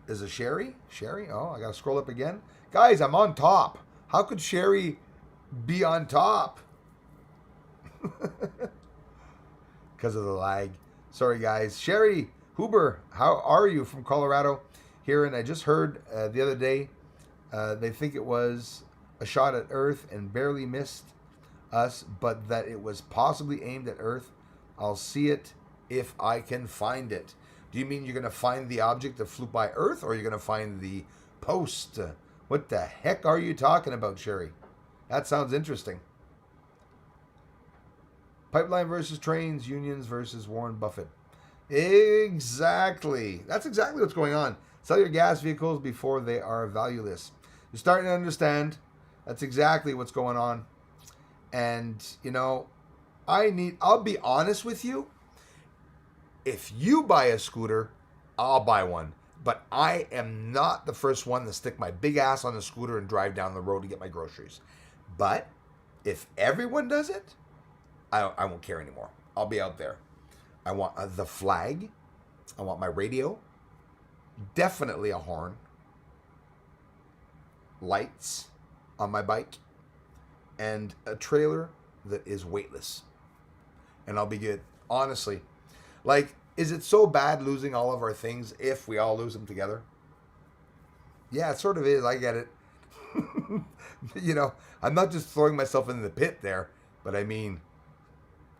Is it Sherry? Sherry? Oh, I got to scroll up again. Guys, I'm on top. How could Sherry be on top? Because of the lag. Sorry, guys. Sherry Huber, how are you from Colorado? Here, and I just heard the other day they think it was a shot at Earth and barely missed us, but that it was possibly aimed at Earth. I'll see it if I can find it. Do you mean you're going to find the object that flew by Earth, or you're going to find the post? What the heck are you talking about, Sherry? That sounds interesting. Pipeline versus trains, unions versus Warren Buffett. Exactly. That's exactly what's going on. Sell your gas vehicles before they are valueless. You're starting to understand. That's exactly what's going on. And, you know, I'll be honest with you. If you buy a scooter, I'll buy one. But I am not the first one to stick my big ass on a scooter and drive down the road to get my groceries. But if everyone does it, I won't care anymore. I'll be out there. I want the flag. I want my radio. Definitely a horn. Lights on my bike. And a trailer that is weightless. And I'll be good. Honestly. Like, is it so bad losing all of our things if we all lose them together? Yeah, it sort of is. I get it. You know, I'm not just throwing myself in the pit there. But I mean,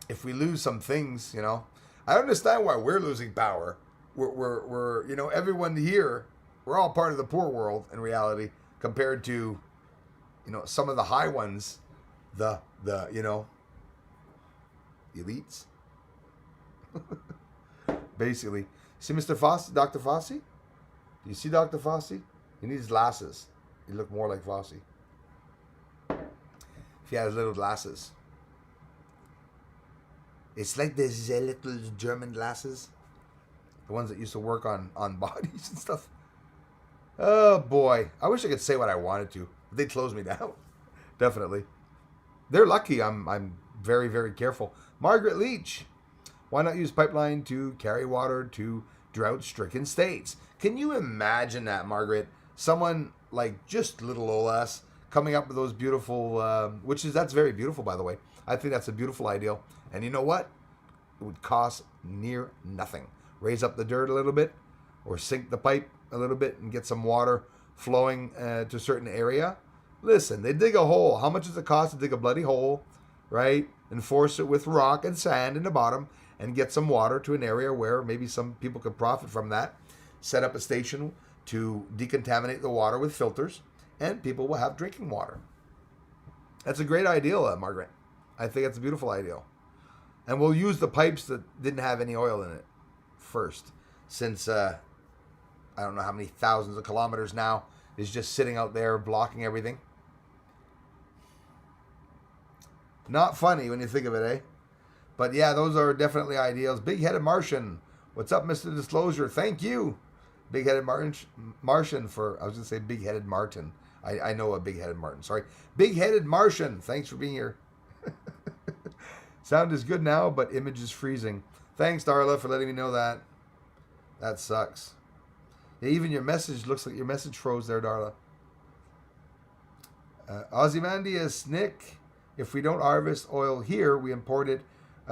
if we lose some things, you know. I understand why we're losing power. We're you know, everyone here, we're all part of the poor world in reality compared to, you know, some of the high ones, the you know, elites. Basically. See Mr. Fosse, Dr. Fosse? Do you see Dr. Fossey? He needs glasses. He look more like Fossey if he has little glasses. It's like these little German glasses, the ones that used to work on bodies and stuff. Oh boy, I wish I could say what I wanted to. But they'd close me down. Definitely. They're lucky. I'm very, very careful. Margaret Leach, why not use pipeline to carry water to drought-stricken states? Can you imagine that, Margaret? Someone like just little old us coming up with those beautiful, that's very beautiful, by the way. I think that's a beautiful ideal. And you know what? It would cost near nothing. Raise up the dirt a little bit, or sink the pipe a little bit and get some water flowing to a certain area. Listen, they dig a hole. How much does it cost to dig a bloody hole, right? And force it with rock and sand in the bottom and get some water to an area where maybe some people could profit from that. Set up a station to decontaminate the water with filters, and people will have drinking water. That's a great ideal, Margaret. I think that's a beautiful ideal. And we'll use the pipes that didn't have any oil in it first, since I don't know how many thousands of kilometers now is just sitting out there blocking everything. Not funny when you think of it, eh? But yeah, those are definitely ideals. Big-headed Martian. What's up, Mr. Disclosure? Thank you. Big-headed Martian for, I was going to say big-headed Martin. I know a big-headed Martin. Sorry. Big-headed Martian. Thanks for being here. Sound is good now, but image is freezing. Thanks, Darla, for letting me know that. That sucks. Yeah, even your message looks like your message froze there, Darla. Ozymandias, Nick, if we don't harvest oil here, we import it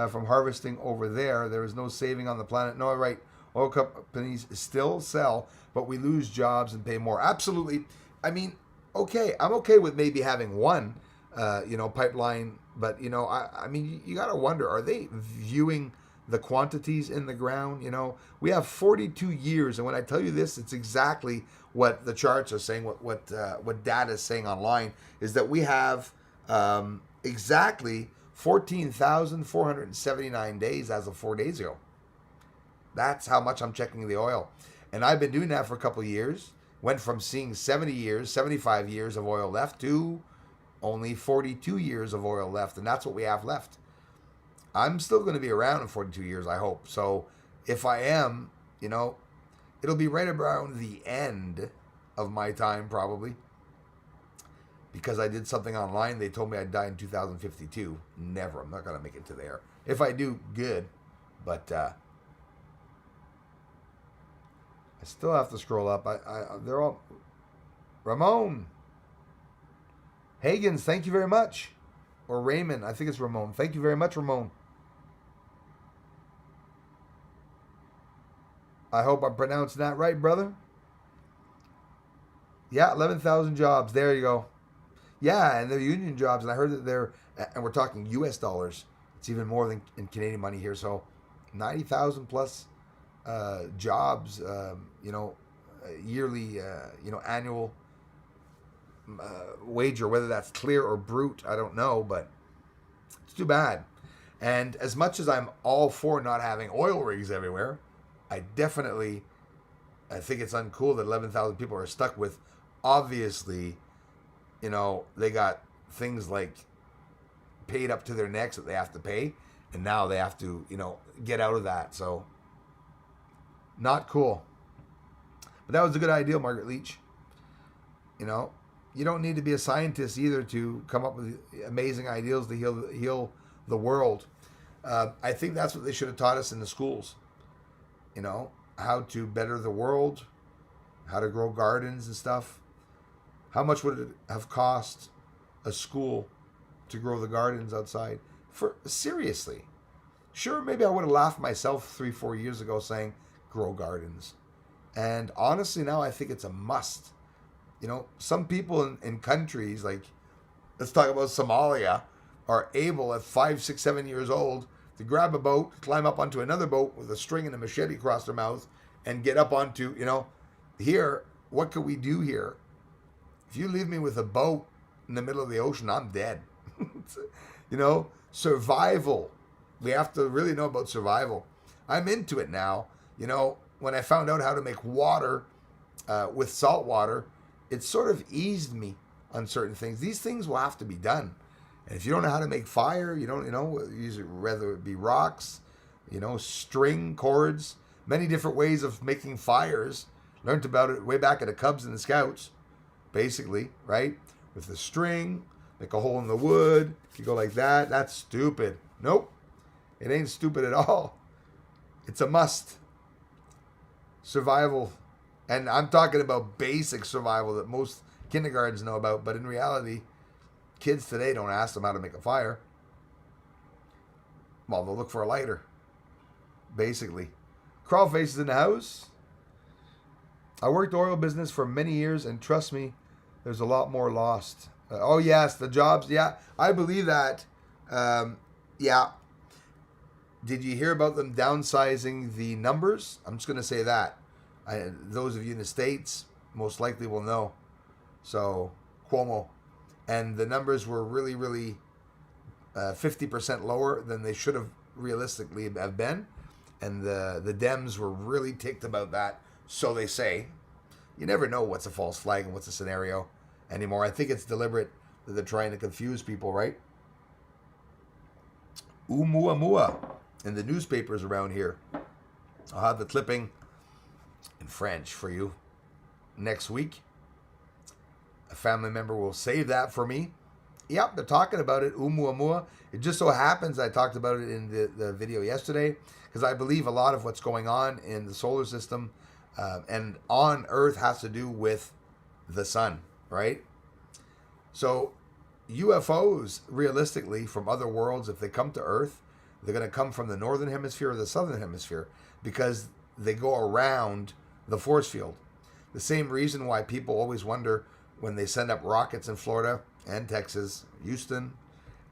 from harvesting over there. There is no saving on the planet. No, right. Oil companies still sell, but we lose jobs and pay more. Absolutely. I mean, okay, I'm okay with maybe having one, pipeline, but, I mean, you got to wonder, are they viewing the quantities in the ground? We have 42 years, and when I tell you this, it's exactly what the charts are saying, what data is saying online, is that we have exactly 14,479 days as of 4 days ago. That's how much I'm checking the oil. And I've been doing that for a couple of years. Went from seeing 70 years, 75 years of oil left to only 42 years of oil left. And that's what we have left. I'm still going to be around in 42 years, I hope. So if I am, it'll be right around the end of my time probably. Because I did something online. They told me I'd die in 2052. Never. I'm not going to make it to there. If I do, good. But I still have to scroll up. They're all... Ramon. Hagens, thank you very much. Or Raymond. I think it's Ramon. Thank you very much, Ramon. I hope I'm pronouncing that right, brother. Yeah, 11,000 jobs. There you go. Yeah, and they're union jobs, and I heard that and we're talking U.S. dollars. It's even more than in Canadian money here. So, 90,000 plus jobs. Yearly. Annual wager. Whether that's clear or brute, I don't know, but it's too bad. And as much as I'm all for not having oil rigs everywhere, I think it's uncool that 11,000 people are stuck with. Obviously, they got things like paid up to their necks that they have to pay, and now they have to, get out of that. So, not cool. But that was a good idea, Margaret Leach. You don't need to be a scientist either to come up with amazing ideals to heal the world. I think that's what they should have taught us in the schools. How to better the world, how to grow gardens and stuff. How much would it have cost a school to grow the gardens outside? Seriously. Sure, maybe I would have laughed myself 3-4 years ago saying, grow gardens. And honestly, now I think it's a must. Some people in countries, like, let's talk about Somalia, are able at 5, 6, 7 years old to grab a boat, climb up onto another boat with a string and a machete across their mouth, and get up onto, here, what could we do here? If you leave me with a boat in the middle of the ocean, I'm dead. Survival. We have to really know about survival. I'm into it now. When I found out how to make water with salt water, it sort of eased me on certain things. These things will have to be done. And if you don't know how to make fire, you don't, use it, whether it be rocks, string, cords, many different ways of making fires. Learned about it way back at the Cubs and the Scouts, basically, right? With the string, make a hole in the wood. You go like that. That's stupid. Nope. It ain't stupid at all. It's a must. Survival. And I'm talking about basic survival that most kindergartens know about. But in reality, kids today don't ask them how to make a fire. Well, they'll look for a lighter. Basically. Crawl faces in the house. I worked oil business for many years, and trust me, there's a lot more lost. Oh, yes, the jobs. Yeah, I believe that. Yeah. Did you hear about them downsizing the numbers? I'm just going to say that. Those of you in the States most likely will know. So, Cuomo. And the numbers were really, really 50% lower than they should have realistically have been. And the Dems were really ticked about that. So they say. You never know what's a false flag and what's a scenario anymore. I think it's deliberate that they're trying to confuse people, right? Oumuamua in the newspapers around here. I'll have the clipping in French for you next week. A family member will save that for me. Yep, they're talking about it, Oumuamua. It just so happens I talked about it in the video yesterday because I believe a lot of what's going on in the solar system and on Earth has to do with the sun, right? So UFOs, realistically, from other worlds, if they come to Earth, they're going to come from the northern hemisphere or the southern hemisphere because they go around the force field. The same reason why people always wonder when they send up rockets in Florida and Texas, Houston,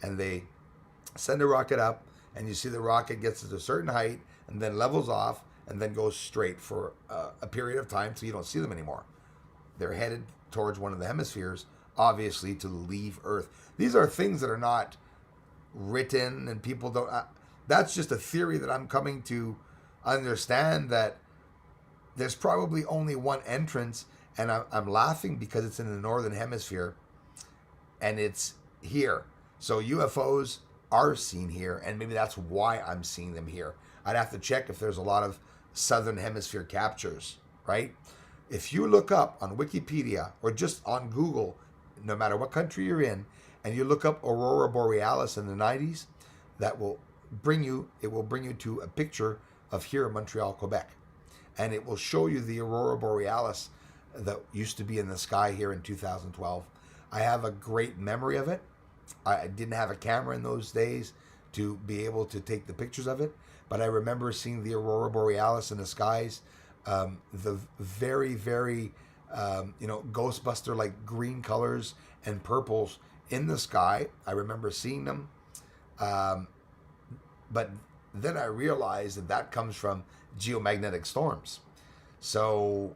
and they send a rocket up and you see the rocket gets to a certain height and then levels off and then goes straight for a period of time so you don't see them anymore. They're headed towards one of the hemispheres, obviously, to leave Earth. These are things that are not written and people don't... that's just a theory that I'm coming to understand, that there's probably only one entrance, and I'm laughing because it's in the northern hemisphere and it's here. So UFOs are seen here, and maybe that's why I'm seeing them here. I'd have to check if there's a lot of southern hemisphere captures, right? If you look up on Wikipedia or just on Google, no matter what country you're in, and you look up Aurora Borealis in the 90s, it will bring you to a picture of here in Montreal, Quebec. And it will show you the Aurora Borealis that used to be in the sky here in 2012. I have a great memory of it. I didn't have a camera in those days to be able to take the pictures of it, but I remember seeing the Aurora Borealis in the skies, the very, very, Ghostbuster-like green colors and purples in the sky. I remember seeing them, but then I realized that comes from geomagnetic storms. So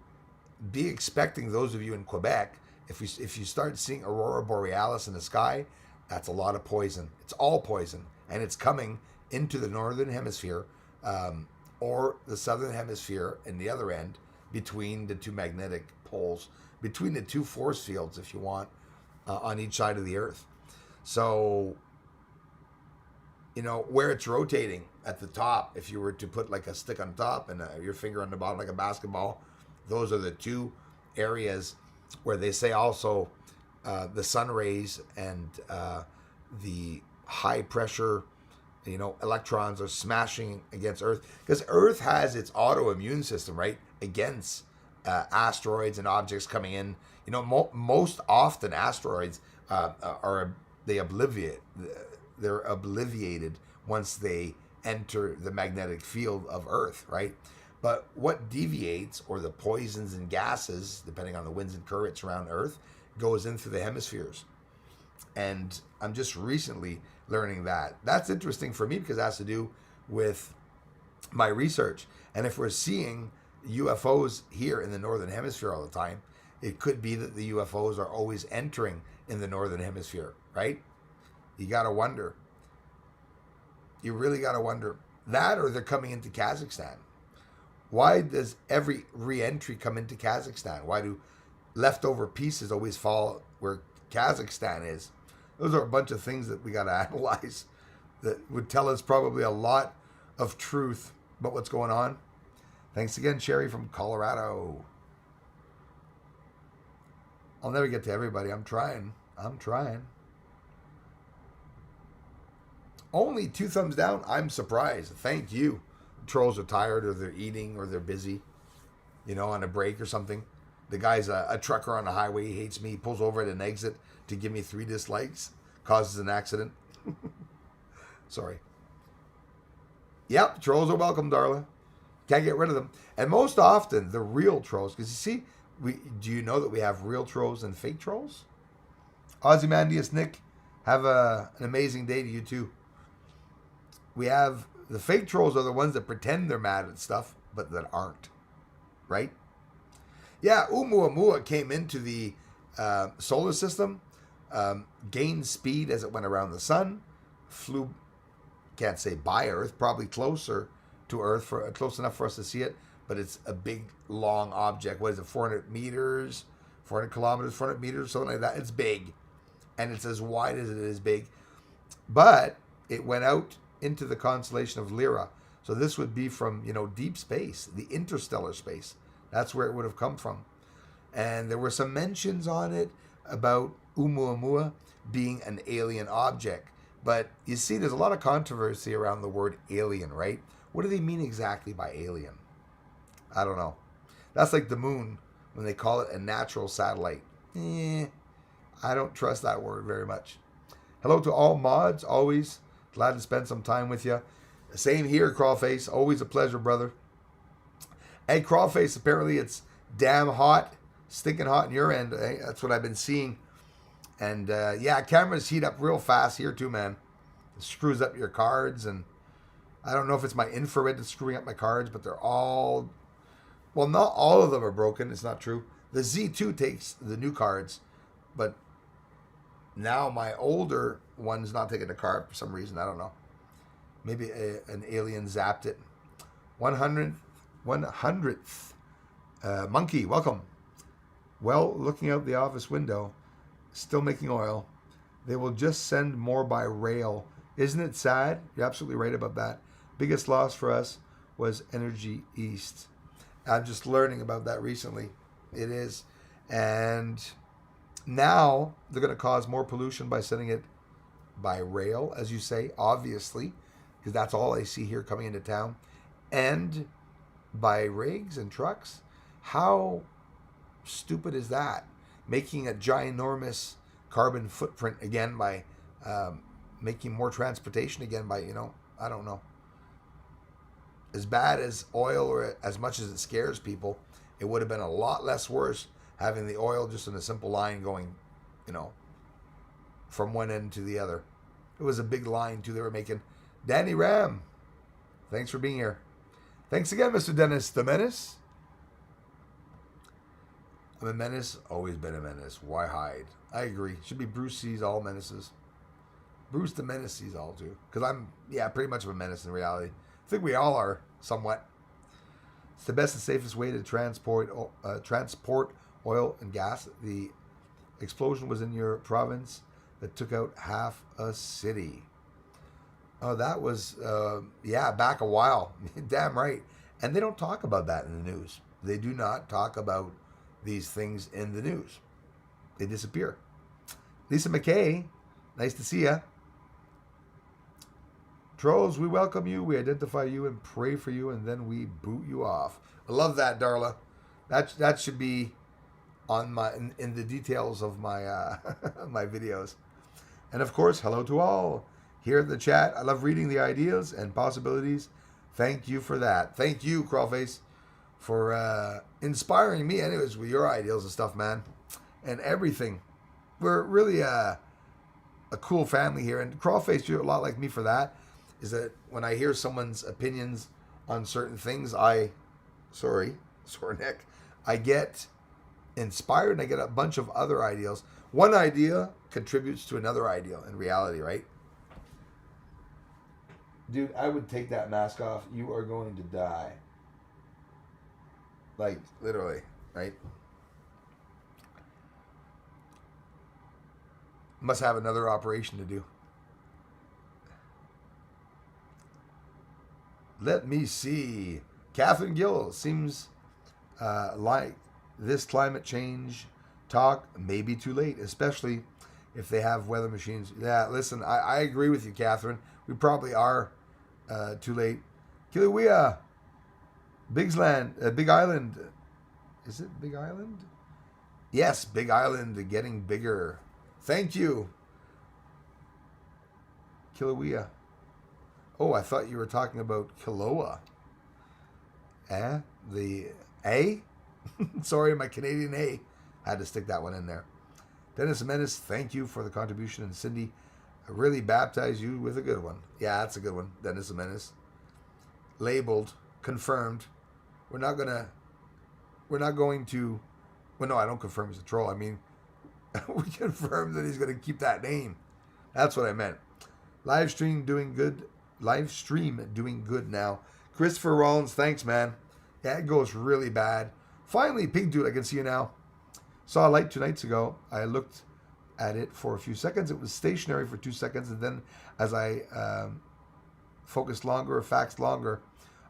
be expecting, those of you in Quebec, if you start seeing Aurora Borealis in the sky, that's a lot of poison. It's all poison, and it's coming into the northern hemisphere or the southern hemisphere in the other end, between the two magnetic poles, between the two force fields, if you want, on each side of the Earth. So, where it's rotating at the top, if you were to put like a stick on top and your finger on the bottom like a basketball, those are the two areas where they say also the sun rays and the high pressure, electrons are smashing against Earth, because Earth has its autoimmune system, right, against asteroids and objects coming in. Most often asteroids they're obliviated once they enter the magnetic field of Earth, right? But what deviates, or the poisons and gases, depending on the winds and currents around Earth, goes in through the hemispheres. And I'm just recently learning that. That's interesting for me because it has to do with my research. And if we're seeing UFOs here in the northern hemisphere all the time, it could be that the UFOs are always entering in the northern hemisphere, right? You got to wonder. You really got to wonder. That, or they're coming into Kazakhstan, Why does every re-entry come into Kazakhstan? Why do leftover pieces always fall where Kazakhstan is? Those are a bunch of things that we got to analyze that would tell us probably a lot of truth about what's going on. Thanks again, Sherry from Colorado. I'll never get to everybody. I'm trying. Only 2 thumbs down. I'm surprised. Thank you. Trolls are tired or they're eating or they're busy, on a break or something. The guy's a trucker on the highway. He hates me. He pulls over at an exit to give me 3 dislikes. Causes an accident. Sorry. Yep, trolls are welcome, Darla. Can't get rid of them. And most often, the real trolls, because you see, do you know that we have real trolls and fake trolls? Ozymandias Nick, have an amazing day to you too. We have the fake trolls are the ones that pretend they're mad at stuff, but that aren't. Right? Yeah, Oumuamua came into the solar system, gained speed as it went around the sun, flew, can't say by Earth, probably closer to Earth, close enough for us to see it, but it's a big, long object. What is it, 400 meters, 400 kilometers, 400 meters, something like that. It's big, and it's as wide as it is big. But it went out into the constellation of Lyra. So this would be from, deep space, the interstellar space. That's where it would have come from. And there were some mentions on it about Oumuamua being an alien object. But you see, there's a lot of controversy around the word alien, right? What do they mean exactly by alien? I don't know. That's like the moon when they call it a natural satellite. I don't trust that word very much. Hello to all mods. Always glad to spend some time with you. Same here, Crawface. Always a pleasure, brother. Hey, Crawface, apparently it's damn hot, stinking hot in your end. Eh? That's what I've been seeing. And yeah, cameras heat up real fast here too, man. It screws up your cards, and I don't know if it's my infrared that's screwing up my cards, but they're all, well, not all of them are broken. It's not true. The Z2 takes the new cards, but now my older one's not taking the card for some reason. I don't know. Maybe an alien zapped it. 100th Monkey, welcome. Well, looking out the office window, still making oil. They will just send more by rail. Isn't it sad? You're absolutely right about that. Biggest loss for us was Energy East. I'm just learning about that recently. It is. And now they're going to cause more pollution by sending it by rail, as you say, obviously, because that's all I see here coming into town. And by rigs and trucks. How stupid is that? Making a ginormous carbon footprint again by making more transportation again by, I don't know. As bad as oil, or as much as it scares people, it would have been a lot less worse having the oil just in a simple line going, from one end to the other. It was a big line too they were making. Danny Ram, thanks for being here. Thanks again, Mr. Dennis the Menace. I'm a menace, always been a menace. Why hide? I agree. Should be Bruce sees all menaces. Bruce the Menace sees all too. Because I'm, pretty much of a menace in reality. I think we all are, somewhat. It's the best and safest way to transport oil and gas. The explosion was in your province that took out half a city. Oh, that was, back a while. Damn right. And they don't talk about that in the news. They do not talk about these things in the news. They disappear. Lisa McKay, nice to see ya. Trolls, we welcome you, we identify you and pray for you, and then we boot you off. I love that, Darla. That should be on my in the details of my my videos. And of course, hello to all here in the chat. I love reading the ideas and possibilities. Thank you for that. Thank you, Crawface, for inspiring me anyways with your ideals and stuff, man. And everything. We're really a cool family here. And Crawface, you're a lot like me for that. Is that when I hear someone's opinions on certain things, sore neck, I get inspired and I get a bunch of other ideals. One idea contributes to another ideal in reality, right? Dude, I would take that mask off. You are going to die. Like, literally, right? Must have another operation to do. Let me see. Catherine Gill seems like this climate change talk may be too late, especially if they have weather machines. Yeah, listen, I agree with you, Catherine. We probably are too late. Kilauea, Big Island. Is it Big Island? Yes, Big Island getting bigger. Thank you, Kilauea. Oh, I thought you were talking about Kiloa. Eh? The A? Sorry, my Canadian A. Had to stick that one in there. Dennis Menace, thank you for the contribution. And Cindy, I really baptize you with a good one. Yeah, that's a good one. Dennis Menace. Labeled, confirmed. We're not going to, well, no, I don't confirm he's a troll. I mean, we confirm that he's going to keep that name. That's what I meant. Live stream doing good now. Christopher Rollins, thanks, man. Yeah, it goes really bad. Finally, Pink Dude, I can see you now. Saw a light 2 nights ago. I looked at it for a few seconds. It was stationary for 2 seconds, and then as I focused longer or faxed longer,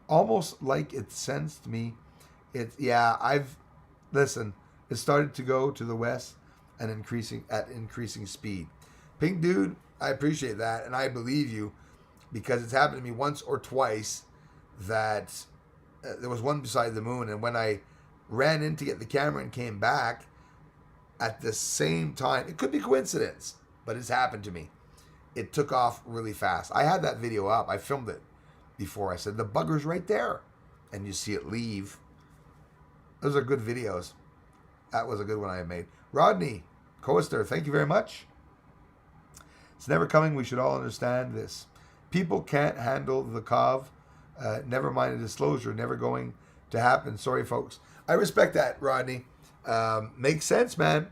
almost like it sensed me. It started to go to the west and increasing speed. Pink Dude, I appreciate that, and I believe you, because it's happened to me once or twice that there was one beside the moon, and when I ran in to get the camera and came back at the same time, it could be coincidence, but it's happened to me. It took off really fast. I had that video up. I filmed it before. I said, the bugger's right there, and you see it leave. Those are good videos. That was a good one I made. Rodney Coaster, thank you very much. It's never coming. We should all understand this. People can't handle the COV. Never mind a disclosure. Never going to happen. Sorry, folks. I respect that, Rodney. Makes sense, man.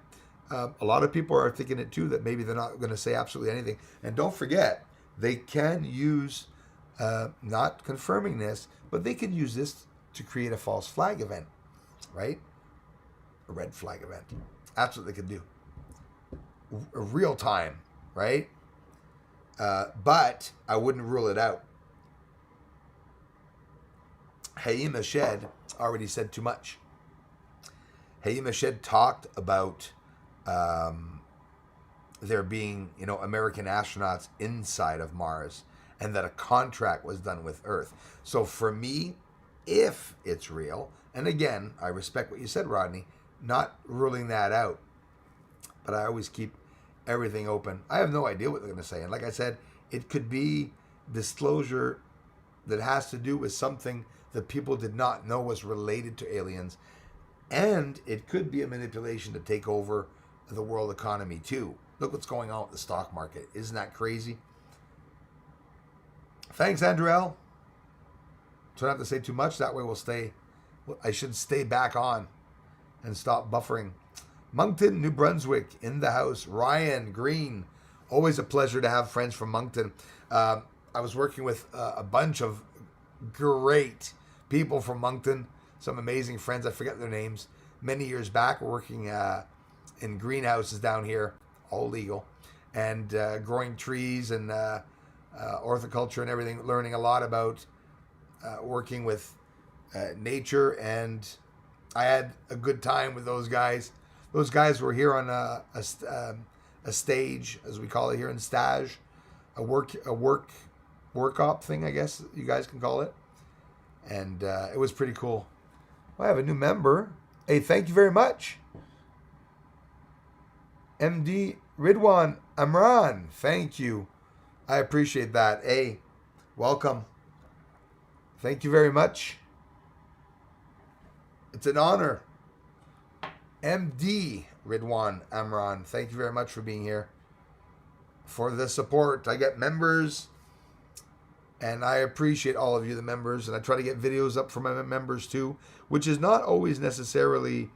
A lot of people are thinking it too, that maybe they're not going to say absolutely anything. And don't forget, they can use, not confirming this, but they can use this to create a false flag event, right? A red flag event. That's what they can do. Real time, right? But I wouldn't rule it out. Haima Shed already said too much. Haima Shed talked about there being, American astronauts inside of Mars, and that a contract was done with Earth. So for me, if it's real, and again, I respect what you said, Rodney, not ruling that out, but I always keep everything open. I have no idea what they're going to say. And like I said, it could be disclosure that has to do with something that people did not know was related to aliens. And it could be a manipulation to take over the world economy too. Look what's going on with the stock market. Isn't that crazy? Thanks, Andrew L. Try not to say too much. That way I should stay back on and stop buffering. Moncton, New Brunswick, in the house. Ryan Green, always a pleasure to have friends from Moncton. I was working with a bunch of great people from Moncton, some amazing friends. I forget their names. Many years back, we're working in greenhouses down here, all legal, and growing trees and horticulture and everything, learning a lot about working with nature, and I had a good time with those guys. Those guys were here on a stage, as we call it here in Stage, a work-op thing, I guess you guys can call it. And it was pretty cool. Well, I have a new member. Hey, thank you very much. MD Ridwan Amran, thank you. I appreciate that. Hey, welcome. Thank you very much. It's an honor. MD Ridwan Amran, thank you very much for being here, for the support. I get members, and I appreciate all of you, the members, and I try to get videos up for my members too, which is not always necessarily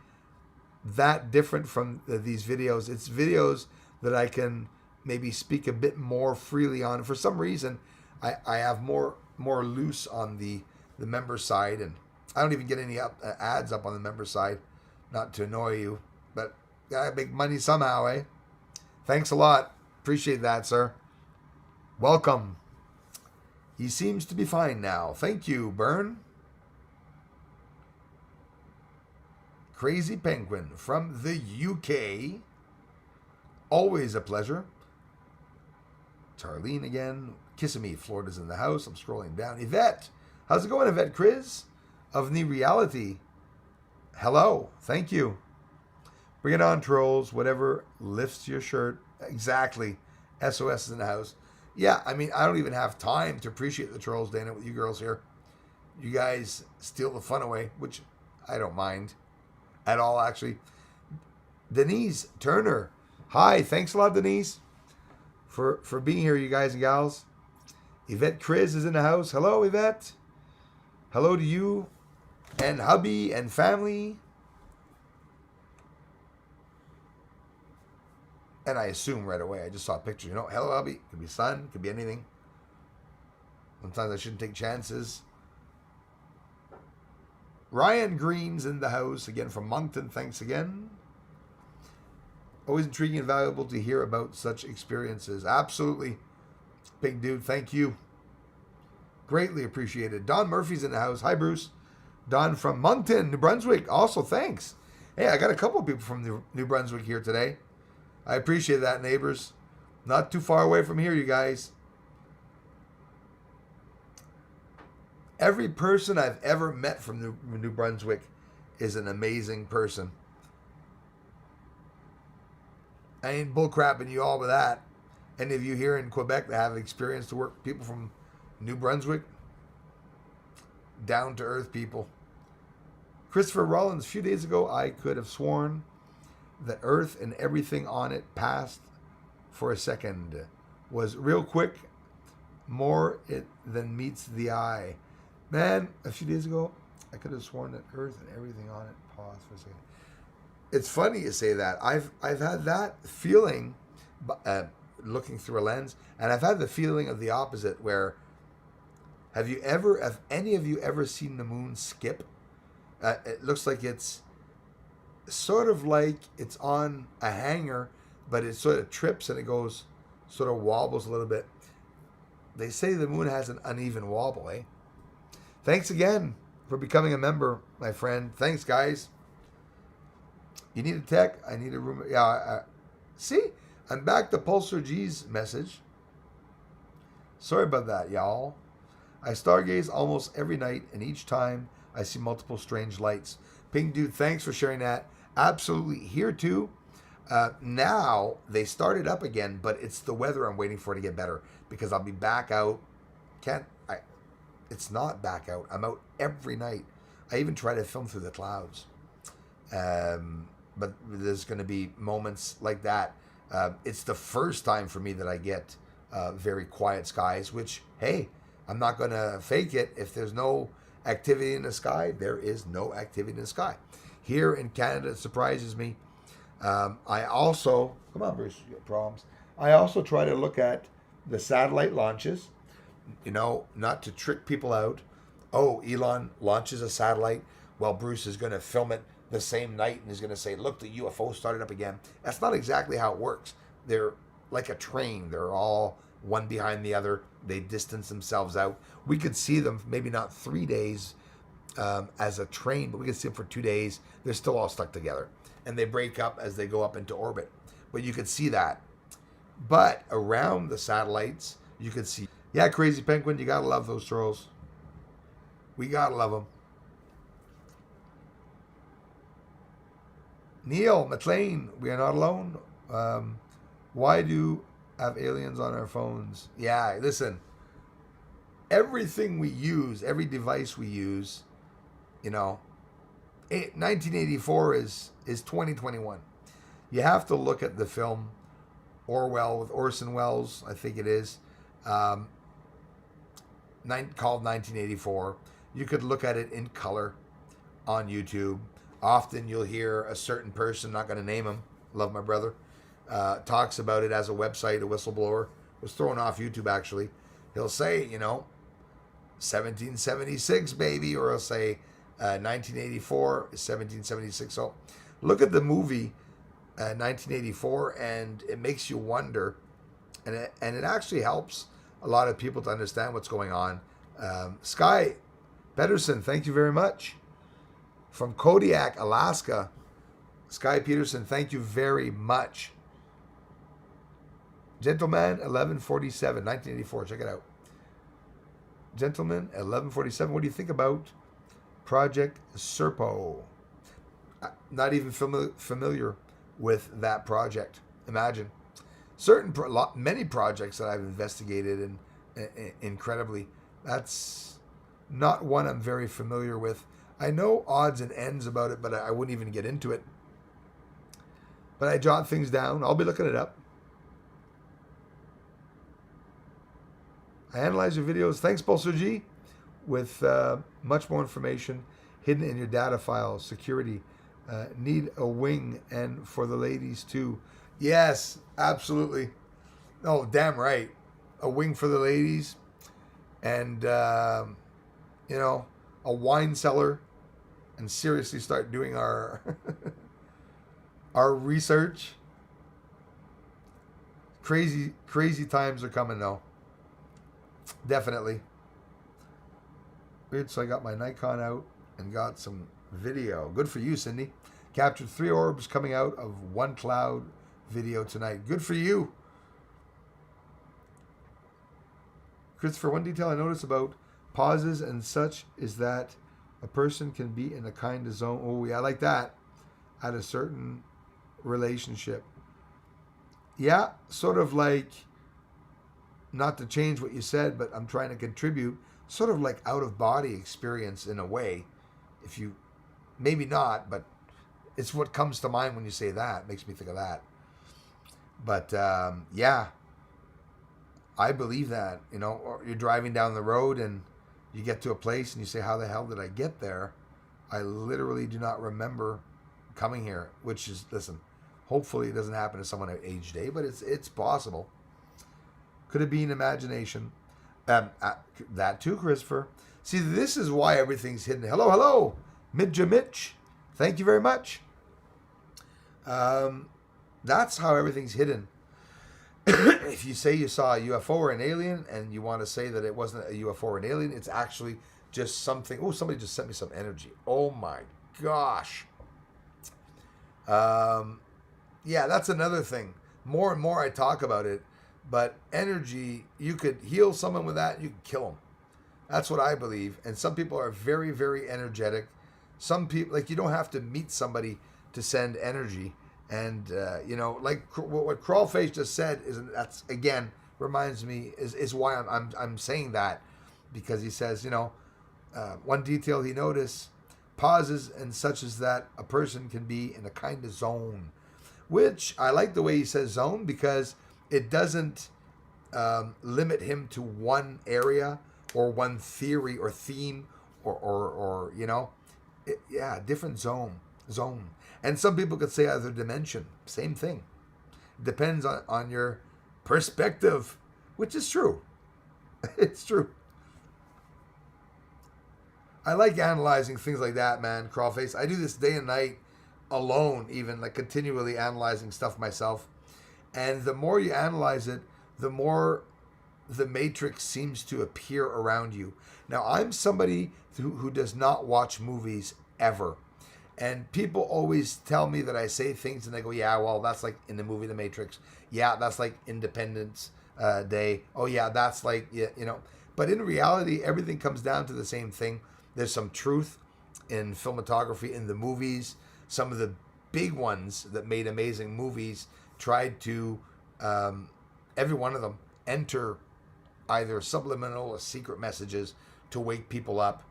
that different from these videos. It's videos that I can maybe speak a bit more freely on. For some reason, I have more loose on the member side, and I don't even get any ads up on the member side, not to annoy you, but I make money somehow, eh? Thanks a lot. Appreciate that, sir. Welcome. He seems to be fine now. Thank you, Byrne. Crazy Penguin from the UK. Always a pleasure. Charlene again. Kissing me. Florida's in the house. I'm scrolling down. Yvette. How's it going, Yvette Chris? Of the reality. Hello. Thank you. Bring it on, trolls. Whatever lifts your shirt. Exactly. SOS is in the house. Yeah, I mean, I don't even have time to appreciate the trolls, Dana, with you girls here. You guys steal the fun away, which I don't mind at all, actually. Denise Turner. Hi. Thanks a lot, Denise, for being here, you guys and gals. Yvette Chris is in the house. Hello, Yvette. Hello to you and hubby and family. And I assume right away, I just saw a picture, hello, hubby. Could be sun, could be anything. Sometimes I shouldn't take chances. Ryan Green's in the house, again from Moncton. Thanks again. Always intriguing and valuable to hear about such experiences. Absolutely. Big dude, thank you. Greatly appreciated. Don Murphy's in the house. Hi, Bruce. Don from Moncton, New Brunswick. Also, thanks. Hey, I got a couple of people from New Brunswick here today. I appreciate that, neighbors. Not too far away from here, you guys. Every person I've ever met from New Brunswick is an amazing person. I ain't bullcrapping you all with that. Any of you here in Quebec that have experience to work with people from New Brunswick? Down-to-earth people. Christopher Rollins, a few days ago, I could have sworn that Earth and everything on it passed for a second. Was real quick, more it than meets the eye. Man, a few days ago, I could have sworn that Earth and everything on it paused for a second. It's funny you say that. I've had that feeling looking through a lens, and I've had the feeling of the opposite where have any of you ever seen the moon skip? It looks like it's sort of like it's on a hanger, but it sort of trips and it goes, sort of wobbles a little bit. They say the moon has an uneven wobble, eh? Thanks again for becoming a member, my friend. Thanks, guys. You need a tech? I need a room. Yeah, see? I'm back to Pulsar G's message. Sorry about that, y'all. I stargaze almost every night, and each time I see multiple strange lights. Pink Dude, thanks for sharing that. Absolutely. Here, too. Now, they started up again, but it's the weather I'm waiting for to get better, because I'll be back out. It's not back out. I'm out every night. I even try to film through the clouds. But there's going to be moments like that. It's the first time for me that I get very quiet skies, which, hey, I'm not going to fake it. If there's no activity in the sky, there is no activity in the sky. Here in Canada, it surprises me. I also, come on, Bruce, you got problems. I also try to look at the satellite launches, not to trick people out. Oh, Elon launches a satellite. Well, Bruce is going to film it the same night and is going to say, look, the UFO started up again. That's not exactly how it works. They're like a train. They're all one behind the other. They distance themselves out. We could see them, maybe not 3 days as a train, but we could see them for 2 days. They're still all stuck together. And they break up as they go up into orbit. But you could see that. But around the satellites, you could see. Yeah, Crazy Penguin, you got to love those trolls. We got to love them. Neil McLean, we are not alone. Why do have aliens on our phones? Yeah, listen. Everything we use, every device we use, 1984 is 2021. You have to look at the film Orwell with Orson Welles, I think it is, called 1984. You could look at it in color on YouTube. Often you'll hear a certain person, not going to name him, love my brother, talks about it as a website, a whistleblower, was thrown off YouTube actually. He'll say, 1776, baby, or he'll say 1984 is 1776. So look at the movie 1984, and it makes you wonder, and it actually helps a lot of people to understand what's going on. Sky Pedersen, thank you very much. From Kodiak, Alaska, Sky Peterson, thank you very much. Gentleman, 1147, 1984. Check it out. Gentleman, 1147. What do you think about Project Serpo? Not even familiar with that project. Imagine. Many projects that I've investigated and incredibly, that's not one I'm very familiar with. I know odds and ends about it, but I wouldn't even get into it. But I jot things down. I'll be looking it up. I analyze your videos. Thanks, Pulsar G, with much more information hidden in your data files. Security. Need a wing, and for the ladies too. Yes, absolutely. Oh, damn right. A wing for the ladies, and a wine cellar, and seriously start doing our our research. Crazy times are coming though. Definitely. Weird. So I got my Nikon out and got some video. Good for you, Cindy. Captured 3 orbs coming out of one cloud video tonight. Good for you. Christopher, one detail I noticed about pauses and such is that a person can be in a kind of zone. Oh, yeah, I like that. At a certain relationship. Yeah, sort of like, not to change what you said, but I'm trying to contribute, sort of like out of body experience in a way. If you, maybe not, but it's what comes to mind when you say that. It makes me think of that. But yeah, I believe that, or you're driving down the road and you get to a place and you say, how the hell did I get there? I literally do not remember coming here, which is, listen, hopefully it doesn't happen to someone at age day, but it's possible. Could it be an imagination? That too, Christopher. See, this is why everything's hidden. Hello, Midja Mitch. Thank you very much. That's how everything's hidden. If you say you saw a UFO or an alien and you want to say that it wasn't a UFO or an alien, it's actually just something. Oh, somebody just sent me some energy. Oh my gosh. Yeah, that's another thing. More and more I talk about it, but energy, you could heal someone with that, you could kill them. That's what I believe. And some people are very, very energetic. Some people, like, you don't have to meet somebody to send energy. And, like what Crawlface just said, that's, again, reminds me, is why I'm saying that. Because he says, one detail he noticed, pauses and such as that a person can be in a kind of zone. Which, I like the way he says zone, because it doesn't limit him to one area or one theory or theme or different zone. And some people could say other dimension. Same thing. Depends on your perspective, which is true. It's true. I like analyzing things like that, man, Crawlface. I do this day and night alone, even, like, continually analyzing stuff myself. And the more you analyze it, the more the matrix seems to appear around you. Now, I'm somebody who does not watch movies ever. And people always tell me that I say things and they go, yeah, well, that's like in the movie The Matrix. Yeah, that's like Independence Day. Oh, yeah, that's like, But in reality, everything comes down to the same thing. There's some truth in filmography, in the movies. Some of the big ones that made amazing movies tried to, every one of them, enter either subliminal or secret messages to wake people up.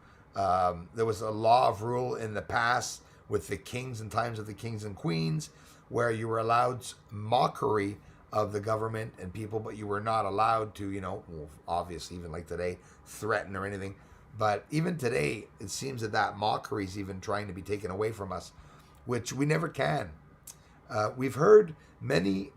There was a law of rule in the past with the kings and times of the kings and queens, where you were allowed mockery of the government and people, but you were not allowed to, obviously, even like today, threaten or anything. But even today, it seems that mockery is even trying to be taken away from us, which we never can. We've heard many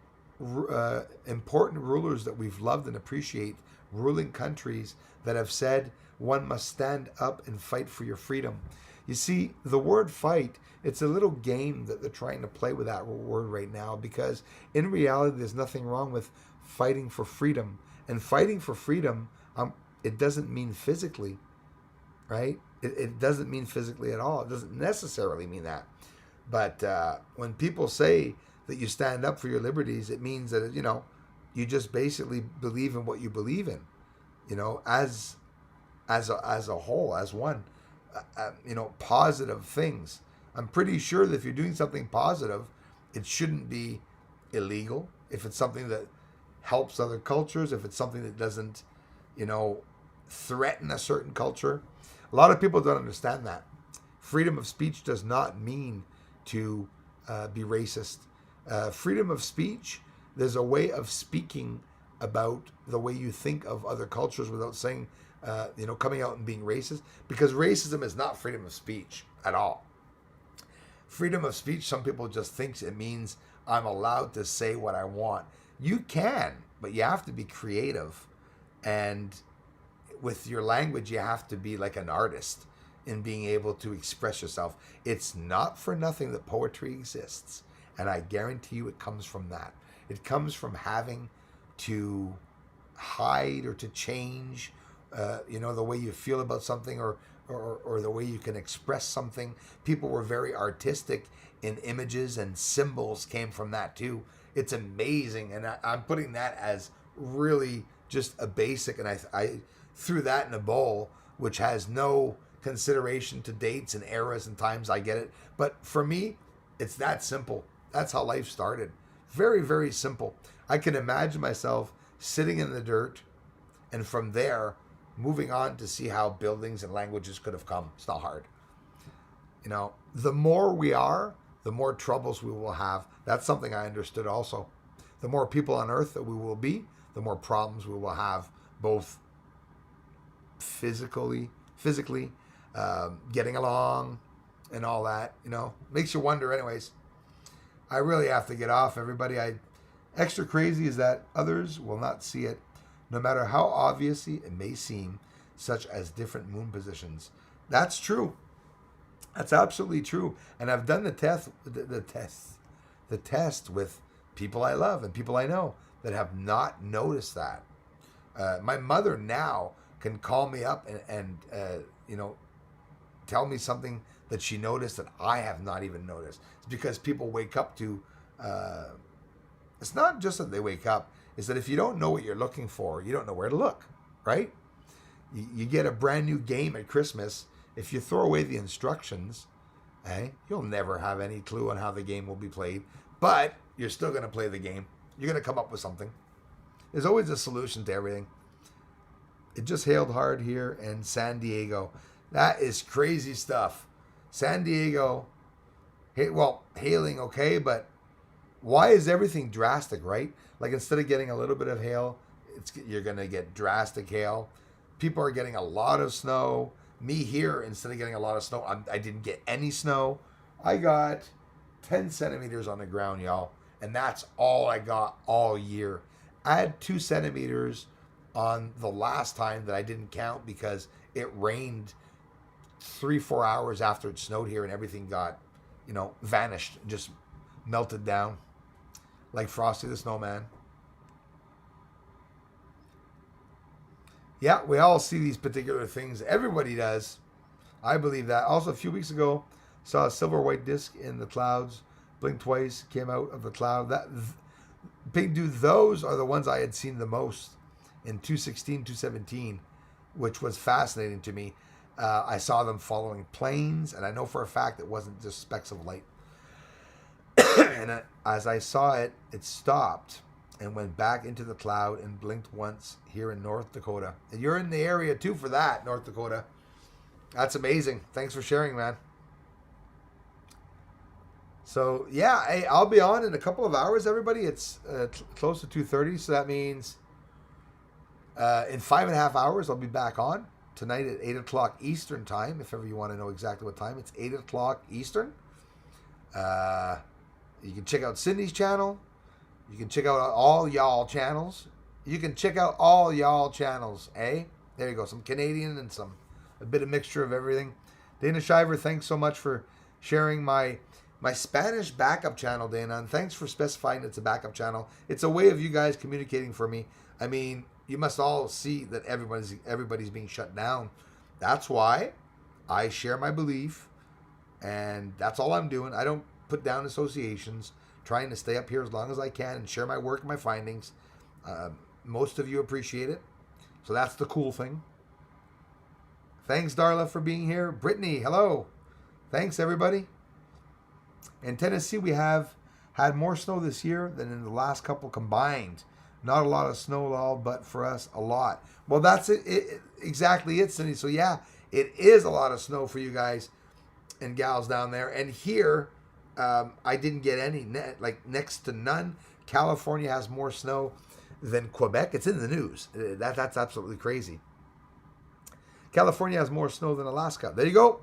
important rulers that we've loved and appreciate, ruling countries, that have said one must stand up and fight for your freedom. You see, the word fight, it's a little game that they're trying to play with that word right now, because in reality, there's nothing wrong with fighting for freedom. And fighting for freedom, it doesn't mean physically, right? It doesn't mean physically at all. It doesn't necessarily mean that. But when people say that you stand up for your liberties, it means that, you just basically believe in what you believe in, as a whole, as one, positive things. I'm pretty sure that if you're doing something positive, it shouldn't be illegal. If it's something that helps other cultures, if it's something that doesn't, threaten a certain culture. A lot of people don't understand that. Freedom of speech does not mean to be racist. Freedom of speech, there's a way of speaking about the way you think of other cultures without saying, coming out and being racist, because racism is not freedom of speech at all. Freedom of speech, some people just think it means I'm allowed to say what I want. You can, but you have to be creative. And with your language, you have to be like an artist in being able to express yourself. It's not for nothing that poetry exists. And I guarantee you it comes from that. It comes from having to hide or to change, the way you feel about something, or the way you can express something. People were very artistic in images, and symbols came from that too. It's amazing. And I'm putting that as really just a basic, and I threw that in a bowl, which has no consideration to dates and eras and times. I get it. But for me, it's that simple. That's how life started. Very, very simple. I can imagine myself sitting in the dirt, and from there, moving on to see how buildings and languages could have come. It's not hard. The more we are, the more troubles we will have. That's something I understood also. The more people on earth that we will be, the more problems we will have, both physically, getting along and all that, makes you wonder. Anyways, I really have to get off, everybody. Extra crazy is that others will not see it, no matter how obviously it may seem, such as different moon positions. That's true. That's absolutely true. And I've done the test with people I love and people I know that have not noticed that. My mother now can call me up and tell me something that she noticed that I have not even noticed. It's because people wake up to, it's not just that they wake up, it's that if you don't know what you're looking for, you don't know where to look, right? You get a brand new game at Christmas. If you throw away the instructions, you'll never have any clue on how the game will be played, but you're still going to play the game. You're going to come up with something. There's always a solution to everything. It just hailed hard here in San Diego. That is crazy stuff. San Diego, hailing okay, but why is everything drastic, right? Like, instead of getting a little bit of hail, you're going to get drastic hail. People are getting a lot of snow. Me here, instead of getting a lot of snow, I didn't get any snow. I got 10 centimeters on the ground, y'all. And that's all I got all year. I had 2 centimeters on the last time that I didn't count because it rained 3-4 hours after it snowed here, and everything got, vanished, just melted down like Frosty the Snowman. Yeah, we all see these particular things. Everybody does. I believe that. Also, a few weeks ago, saw a silver white disc in the clouds. Blinked twice, came out of the cloud. Big dude, those are the ones I had seen the most in 2016, 2017, which was fascinating to me. I saw them following planes, and I know for a fact it wasn't just specks of light. And as I saw it, it stopped and went back into the cloud and blinked once here in North Dakota. And you're in the area too for that, North Dakota. That's amazing. Thanks for sharing, man. So, yeah, I'll be on in a couple of hours, everybody. It's close to 2:30, so that means in 5.5 hours I'll be back on. Tonight at 8 o'clock Eastern time, if ever you want to know exactly what time. It's 8 o'clock Eastern. You can check out Cindy's channel. You can check out all y'all channels. You can check out all y'all channels, eh? There you go. Some Canadian and a bit of mixture of everything. Dana Shiver, thanks so much for sharing my Spanish backup channel, Dana, and thanks for specifying it's a backup channel. It's a way of you guys communicating for me. I mean, you must all see that everybody's being shut down. That's why I share my belief, and that's all I'm doing. I don't put down associations, trying to stay up here as long as I can and share my work and my findings. Most of you appreciate it, so that's the cool thing. Thanks, Darla, for being here. Brittany, hello. Thanks, everybody. In Tennessee, we have had more snow this year than in the last couple combined. Not a lot of snow at all, but for us, a lot. Well, that's it exactly it, Cindy. So, yeah, it is a lot of snow for you guys and gals down there. And here, I didn't get any, like next to none. California has more snow than Quebec. It's in the news. That's absolutely crazy. California has more snow than Alaska. There you go.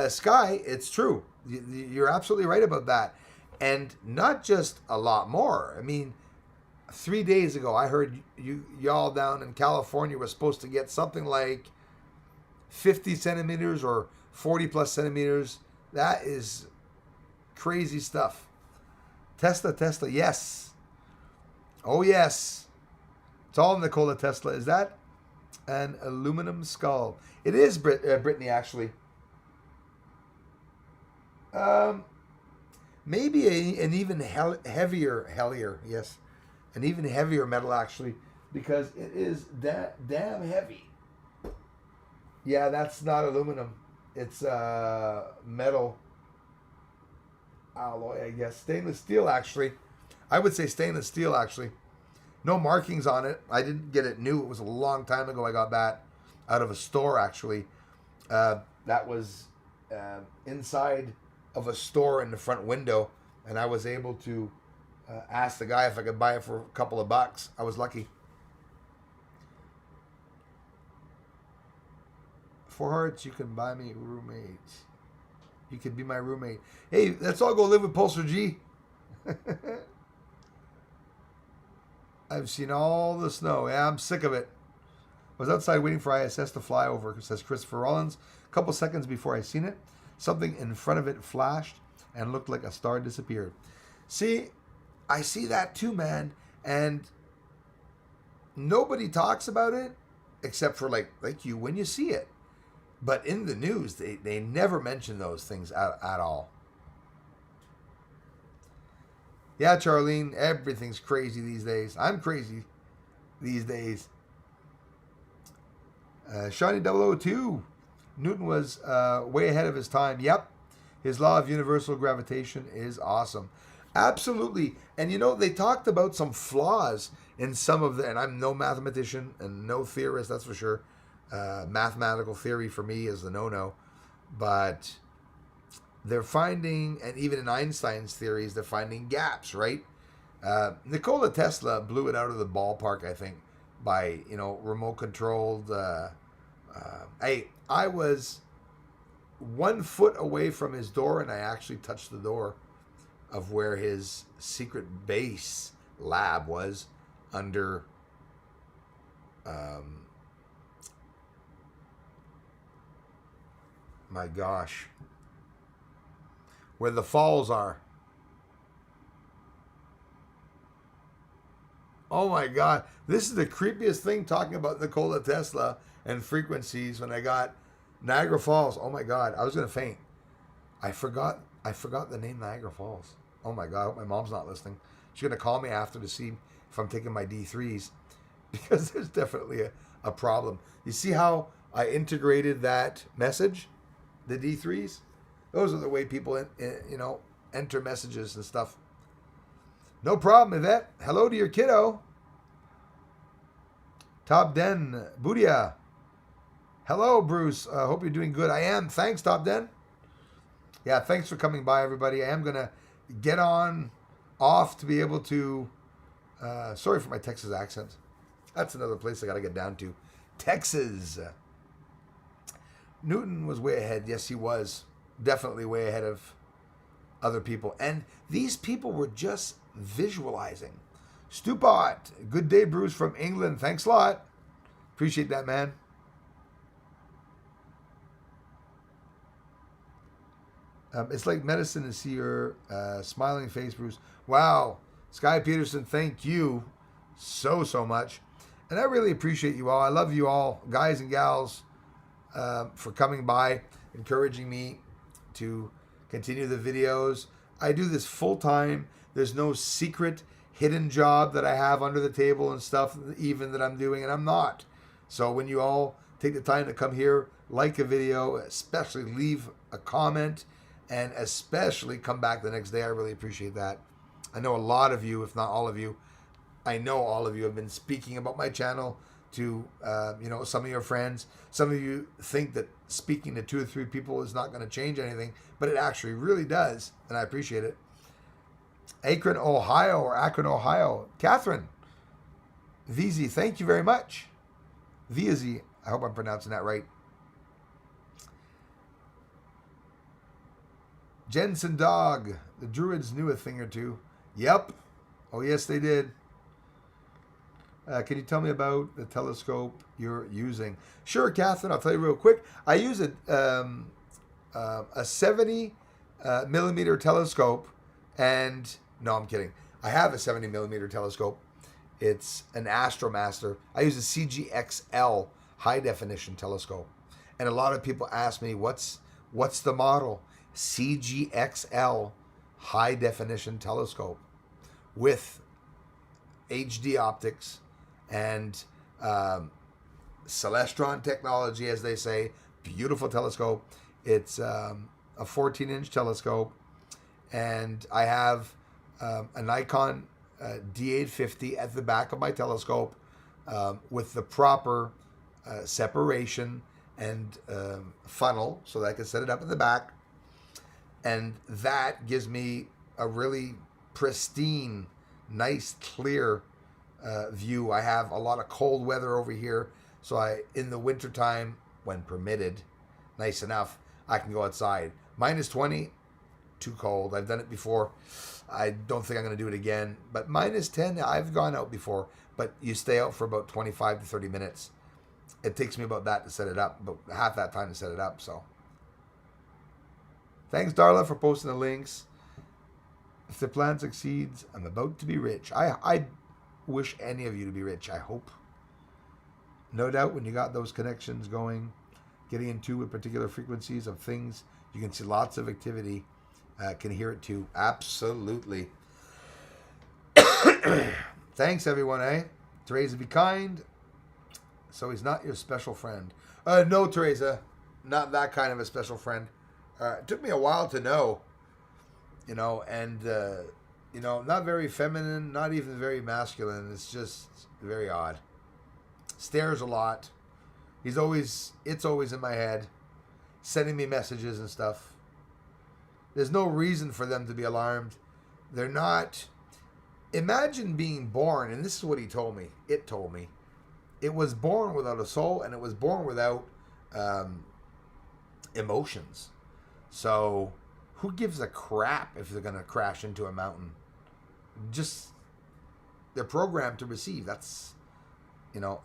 Sky, it's true. You're absolutely right about that. And not just a lot more. I mean, 3 days ago, I heard y'all down in California were supposed to get something like 50 centimeters or 40 plus centimeters. That is crazy stuff. Tesla, yes. Oh, yes. It's all Nikola Tesla. Is that an aluminum skull? It is, Brittany, actually. Maybe an even heavier, yes. An even heavier metal, actually, because it is damn heavy. Yeah, that's not aluminum. It's metal alloy, I guess. Stainless steel, actually. I would say stainless steel, actually. No markings on it. I didn't get it new. It was a long time ago I got that out of a store, actually. That was inside of a store in the front window, and I was able to ask the guy if I could buy it for a couple of bucks. I was lucky. 4 hearts, you can buy me roommates. You could be my roommate. Hey, let's all go live with Pulsar G. I've seen all the snow. Yeah, I'm sick of it. I was outside waiting for ISS to fly over, says Christopher Rollins. A couple seconds before I seen it, something in front of it flashed and looked like a star disappeared. See, I see that too, man. And nobody talks about it except for like you when you see it. But in the news, they never mention those things at all. Yeah, Charlene, everything's crazy these days. I'm crazy these days. Shawnee 002. Newton was way ahead of his time. Yep. His law of universal gravitation is awesome. Absolutely. And you know, they talked about some flaws in some of the, and I'm no mathematician and no theorist, that's for sure. Mathematical theory for me is the no-no. But they're finding, and even in Einstein's theories, they're finding gaps, right? Nikola Tesla blew it out of the ballpark, I think, by, remote controlled. Hey, I was 1 foot away from his door, and I actually touched the door of where his secret base lab was under my gosh, where the falls are. Oh my God, this is the creepiest thing, talking about Nikola Tesla and frequencies, when I got Niagara Falls. Oh my God, I was gonna faint. I forgot the name Niagara Falls. Oh my God, I hope my mom's not listening. She's gonna call me after to see if I'm taking my D3s, because there's definitely a problem. You see how I integrated that message, the D3s? Those are the way people, enter messages and stuff. No problem, Yvette. Hello to your kiddo. Top Den, Budia. Hello, Bruce. Hope you're doing good. I am. Thanks, Top Den. Yeah, thanks for coming by, everybody. I am going to get off to be able to... sorry for my Texas accent. That's another place I got to get down to. Texas. Newton was way ahead. Yes, he was. Definitely way ahead of other people. And these people were just visualizing. Stupot. Good day, Bruce, from England. Thanks a lot. Appreciate that, man. It's like medicine to see your smiling face, Bruce. Wow. Sky Peterson, thank you so much. And I really appreciate you all. I love you all, guys and gals, for coming by, encouraging me to continue the videos. I do this full time. There's no secret hidden job that I have under the table and stuff even that I'm doing, and I'm not. So when you all take the time to come here, like a video, especially leave a comment, and especially come back the next day, I really appreciate that. I know a lot of you, if not all of you, I know all of you have been speaking about my channel to some of your friends. Some of you think that speaking to 2 or 3 people is not going to change anything, but it actually really does, and I appreciate it. Akron, Ohio. Catherine, VZ, thank you very much. VZ, I hope I'm pronouncing that right. Jensen Dog, the Druids knew a thing or two. Yep. Oh, yes, they did. Can you tell me about the telescope you're using? Sure, Catherine, I'll tell you real quick. I use a 70 millimeter telescope, and no, I'm kidding. I have a 70 millimeter telescope. It's an Astromaster. I use a CGXL high definition telescope, and a lot of people ask me, what's the model? CGXL high definition telescope with HD optics and Celestron technology, as they say. Beautiful telescope. It's a 14-inch telescope, and I have a Nikon D850 at the back of my telescope with the proper separation and funnel so that I can set it up in the back, and that gives me a really pristine, nice, clear view. I have a lot of cold weather over here, so in the wintertime, when permitted, nice enough, I can go outside. -20, too cold. I've done it before. I don't think I'm going to do it again. But -10, I've gone out before, but you stay out for about 25 to 30 minutes. It takes me about that to set it up, about half that time to set it up. So thanks, Darla, for posting the links. If the plan succeeds, I'm about to be rich. I wish any of you to be rich, I hope. No doubt when you got those connections going, getting in tune with particular frequencies of things, you can see lots of activity. Can hear it too. Absolutely. Thanks, everyone, eh? Teresa, be kind. So he's not your special friend. No, Teresa. Not that kind of a special friend. It took me a while to know. And not very feminine, not even very masculine. It's just very odd. Stares a lot. It's always in my head, sending me messages and stuff. There's no reason for them to be alarmed. They're not. Imagine being born, and this is what he told me. It told me. It was born without a soul, and it was born without emotions. So who gives a crap if they're going to crash into a mountain? Just, they're programmed to receive. That's,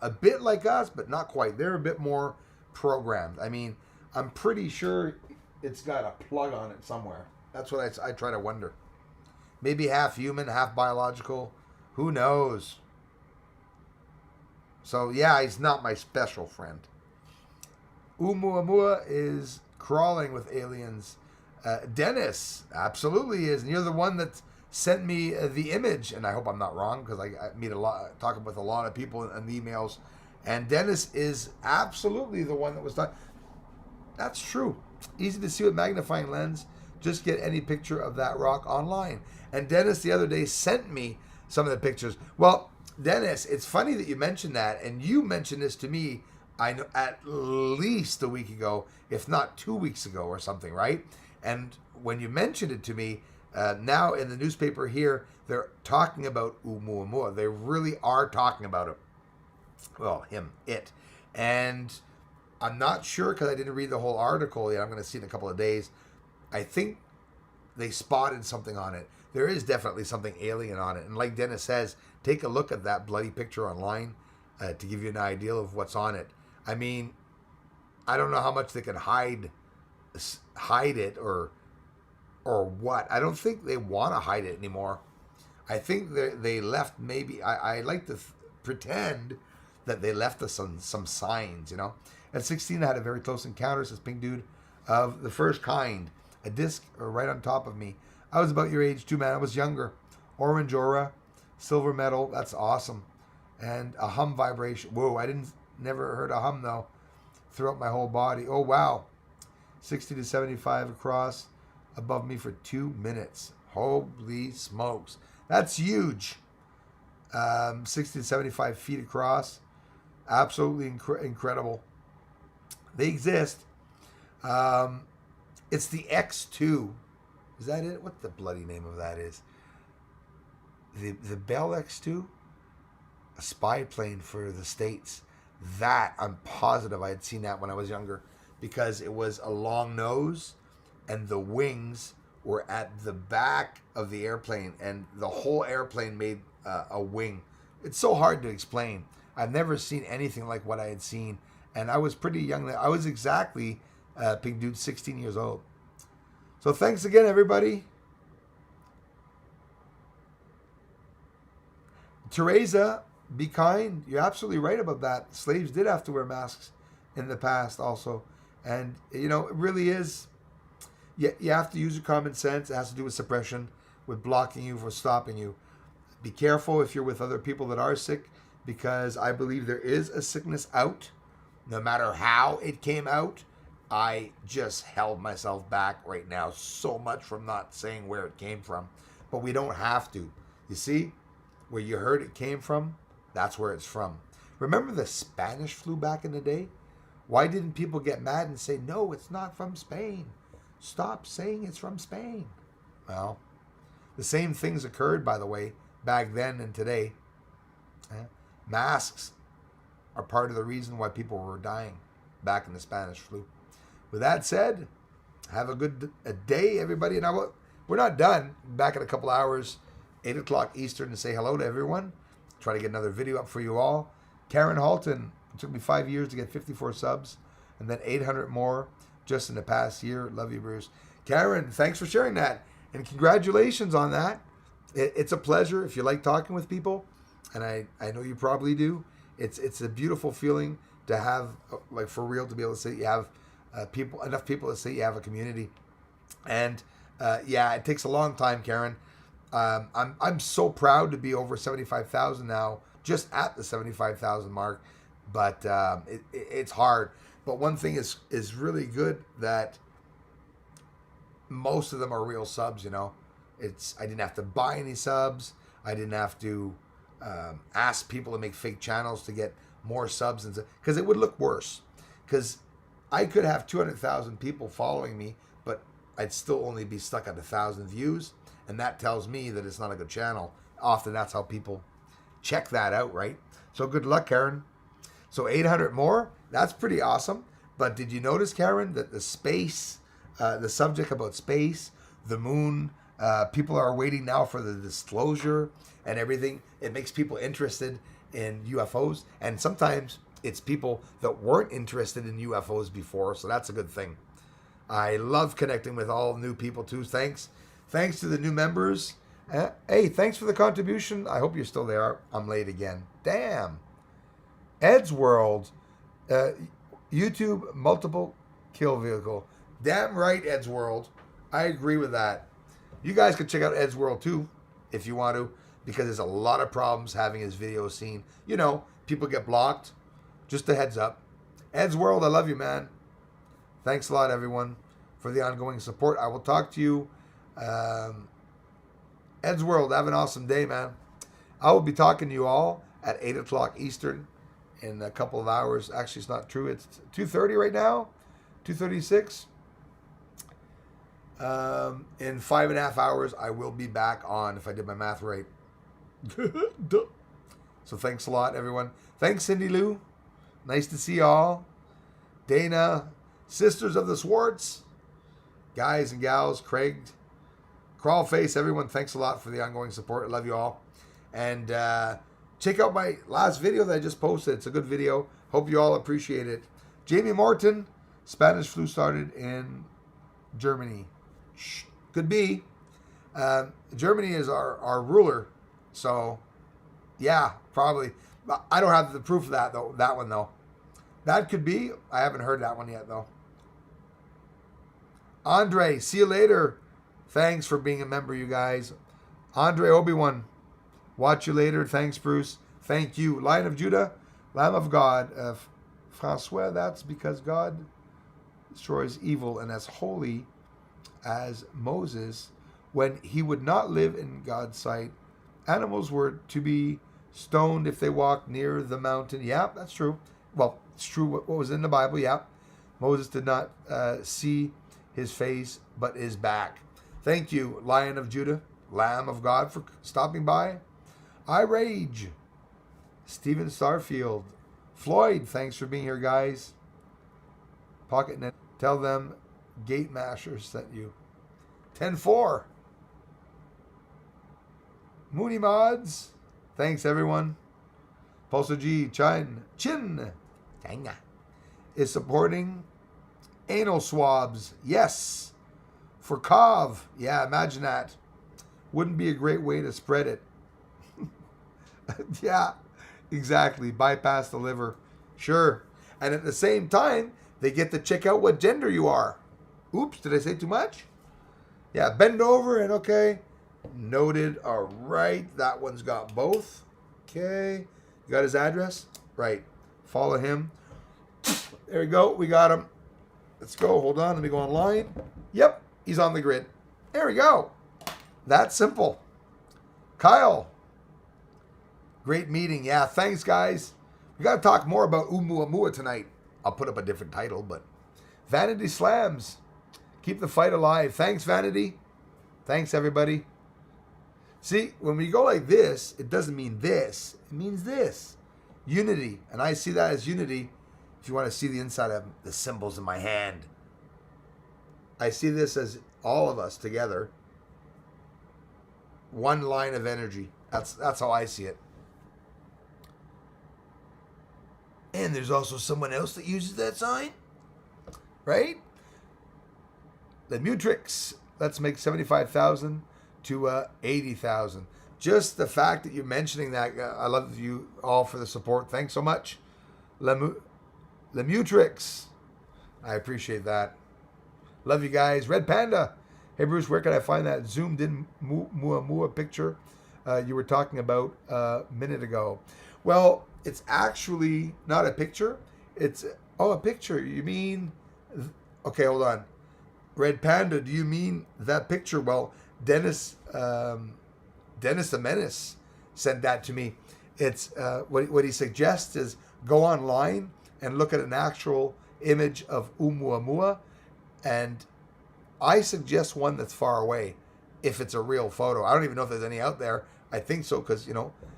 a bit like us, but not quite. They're a bit more programmed. I mean, I'm pretty sure it's got a plug on it somewhere. That's what I try to wonder. Maybe half human, half biological. Who knows? So, yeah, he's not my special friend. Oumuamua is crawling with aliens. Dennis absolutely is. And you're the one that sent me the image. And I hope I'm not wrong, because I talk with a lot of people in the emails. And Dennis is absolutely the one that was talking. That's true. Easy to see with magnifying lens. Just get any picture of that rock online. And Dennis the other day sent me some of the pictures. Well, Dennis, it's funny that you mentioned that, and you mentioned this to me, I know, at least a week ago, if not 2 weeks ago or something, right? And when you mentioned it to me, now in the newspaper here, they're talking about Oumuamua. They really are talking about it. Well, it. And I'm not sure, because I didn't read the whole article yet. I'm going to see it in a couple of days. I think they spotted something on it. There is definitely something alien on it. And like Dennis says, take a look at that bloody picture online to give you an idea of what's on it. I mean, I don't know how much they can hide it or or what. I don't think they want to hide it anymore. I think they left maybe, I like to pretend that they left us some signs, you know. At 16, I had a very close encounter, says Pink Dude, of the first kind. A disc right on top of me. I was about your age too, man. I was younger. Orange aura, silver metal. That's awesome. And a hum vibration. Whoa, I never heard a hum though. Throughout my whole body. Oh wow. 60 to 75 across, above me for 2 minutes. Holy smokes. That's huge. 60 to 75 feet across. Absolutely incredible. They exist. It's the X2. Is that it? What the bloody name of that is? The Bell X2? A spy plane for the States. That, I'm positive I had seen that when I was younger, because it was a long nose and the wings were at the back of the airplane, and the whole airplane made a wing. It's so hard to explain. I've never seen anything like what I had seen, and I was pretty young. I was exactly, Pink Dude, 16 years old. So thanks again, everybody. Teresa, be kind. You're absolutely right about that. Slaves did have to wear masks in the past also. And, you know, it really is. You have to use your common sense. It has to do with suppression, with blocking you, for stopping you. Be careful if you're with other people that are sick, because I believe there is a sickness out. No matter how it came out, I just held myself back right now so much from not saying where it came from. But we don't have to. You see, where you heard it came from, that's where it's from. Remember the Spanish flu back in the day? Why didn't people get mad and say, no, it's not from Spain? Stop saying it's from Spain. Well, the same things occurred, by the way, back then and today. Masks are part of the reason why people were dying back in the Spanish flu. With that said, have a good day, everybody. And we're not done. Back in a couple hours, 8 o'clock Eastern, to say hello to everyone. Try to get another video up for you all. Karen Halton, it took me 5 years to get 54 subs, and then 800 more just in the past year. Love you, Bruce. Karen, thanks for sharing that, and congratulations on that. It's a pleasure if you like talking with people, and I know you probably do. It's a beautiful feeling to have, like, for real, to be able to say you have enough people to say you have a community. And yeah, it takes a long time, Karen. I'm so proud to be over 75,000 now, just at the 75,000 mark. But it's hard. But one thing is really good, that most of them are real subs. You know, I didn't have to buy any subs. I didn't have to ask people to make fake channels to get more subs, and because it would look worse. Because I could have 200,000 people following me, but I'd still only be stuck at 1,000 views, and that tells me that it's not a good channel. Often that's how people check that out, right? So good luck, Karen. So 800 more, that's pretty awesome. But did you notice, Karen, that the subject about space, the moon, people are waiting now for the disclosure and everything. It makes people interested in UFOs, and sometimes it's people that weren't interested in UFOs before, so that's a good thing. I love connecting with all new people too. Thanks to the new members. Hey, thanks for the contribution. I hope you're still there. I'm late again. Damn. Ed's World, YouTube multiple kill vehicle. Damn right, Ed's World. I agree with that. You guys could check out Ed's World too, if you want to, because there's a lot of problems having his videos seen. You know, people get blocked. Just a heads up. Ed's World, I love you, man. Thanks a lot, everyone, for the ongoing support. I will talk to you. Ed's World, have an awesome day, man. I will be talking to you all at 8 o'clock Eastern in a couple of hours. Actually, it's not true. It's 2:30 right now, 2:36. In 5.5 hours, I will be back on, if I did my math right. So thanks a lot, everyone. Thanks, Cindy Lou. Nice to see y'all. Dana, Sisters of the Swartz, guys and gals, Craig, Crawlface, everyone, thanks a lot for the ongoing support. I love you all. And check out my last video that I just posted. It's a good video. Hope you all appreciate it. Jamie Morton, Spanish flu started in Germany. Shh. Could be. Germany is our ruler. So, yeah, probably. I don't have the proof of that, though. That one, though. That could be. I haven't heard that one yet, though. Andre, see you later. Thanks for being a member, you guys. Andre Obi-Wan, watch you later. Thanks, Bruce. Thank you. Lion of Judah, Lamb of God. Francois, that's because God destroys evil and as holy as Moses, when he would not live in God's sight, animals were to be stoned if they walked near the mountain. Yeah, that's true. Well, it's true what was in the Bible. Yeah. Moses did not see his face, but his back. Thank you, Lion of Judah, Lamb of God, for stopping by. I Rage, Stephen Starfield, Floyd, thanks for being here, guys. PocketNet, tell them Gate Mashers sent you. 10-4. Mooney Mods, thanks everyone. Pulsar G, Chin, China, is supporting anal swabs. Yes. For COV. Yeah, imagine that. Wouldn't be a great way to spread it. Yeah, exactly. Bypass the liver. Sure. And at the same time, they get to check out what gender you are. Oops, did I say too much? Yeah, bend over and okay. Noted. All right. That one's got both. Okay. You got his address? Right. Follow him. There we go. We got him. Let's go. Hold on. Let me go online. Yep. He's on the grid. There we go. That's simple. Kyle. Great meeting. Yeah, thanks, guys. We got to talk more about Oumuamua tonight. I'll put up a different title, but Vanity Slams. Keep the fight alive. Thanks, Vanity. Thanks, everybody. See, when we go like this, it doesn't mean this. It means this. Unity. And I see that as unity. If you want to see the inside of the symbols in my hand. I see this as all of us together. One line of energy. That's how I see it. And there's also someone else that uses that sign. Right? The Mutrix. Let's make 75,000 to 80,000. Just the fact that you're mentioning that, I love you all for the support. Thanks so much. The Mutrix. I appreciate that. Love you guys. Red Panda. Hey, Bruce, where can I find that zoomed in Oumuamua picture you were talking about a minute ago? Well, it's actually not a picture. It's, a picture. You mean, okay, hold on. Red Panda, do you mean that picture? Well, Dennis the Menace sent that to me. It's, what he suggests is go online and look at an actual image of Oumuamua. And I suggest one that's far away if it's a real photo. I don't even know if there's any out there. I think so because,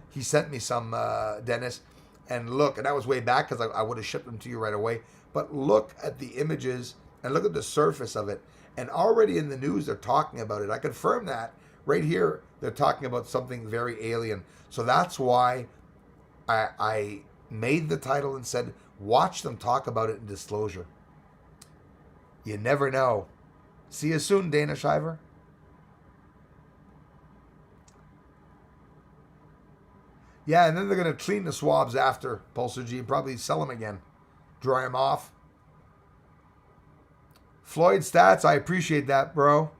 he sent me some, Dennis. And look, and that was way back because I would have shipped them to you right away. But look at the images and look at the surface of it. And already in the news, they're talking about it. I confirm that. Right here, they're talking about something very alien. So that's why I made the title and said, watch them talk about it in disclosure. You never know. See you soon, Dana Shiver. Yeah, and then they're going to clean the swabs after, Pulsar G, and probably sell them again. Dry them off. Floyd Stats, I appreciate that, bro.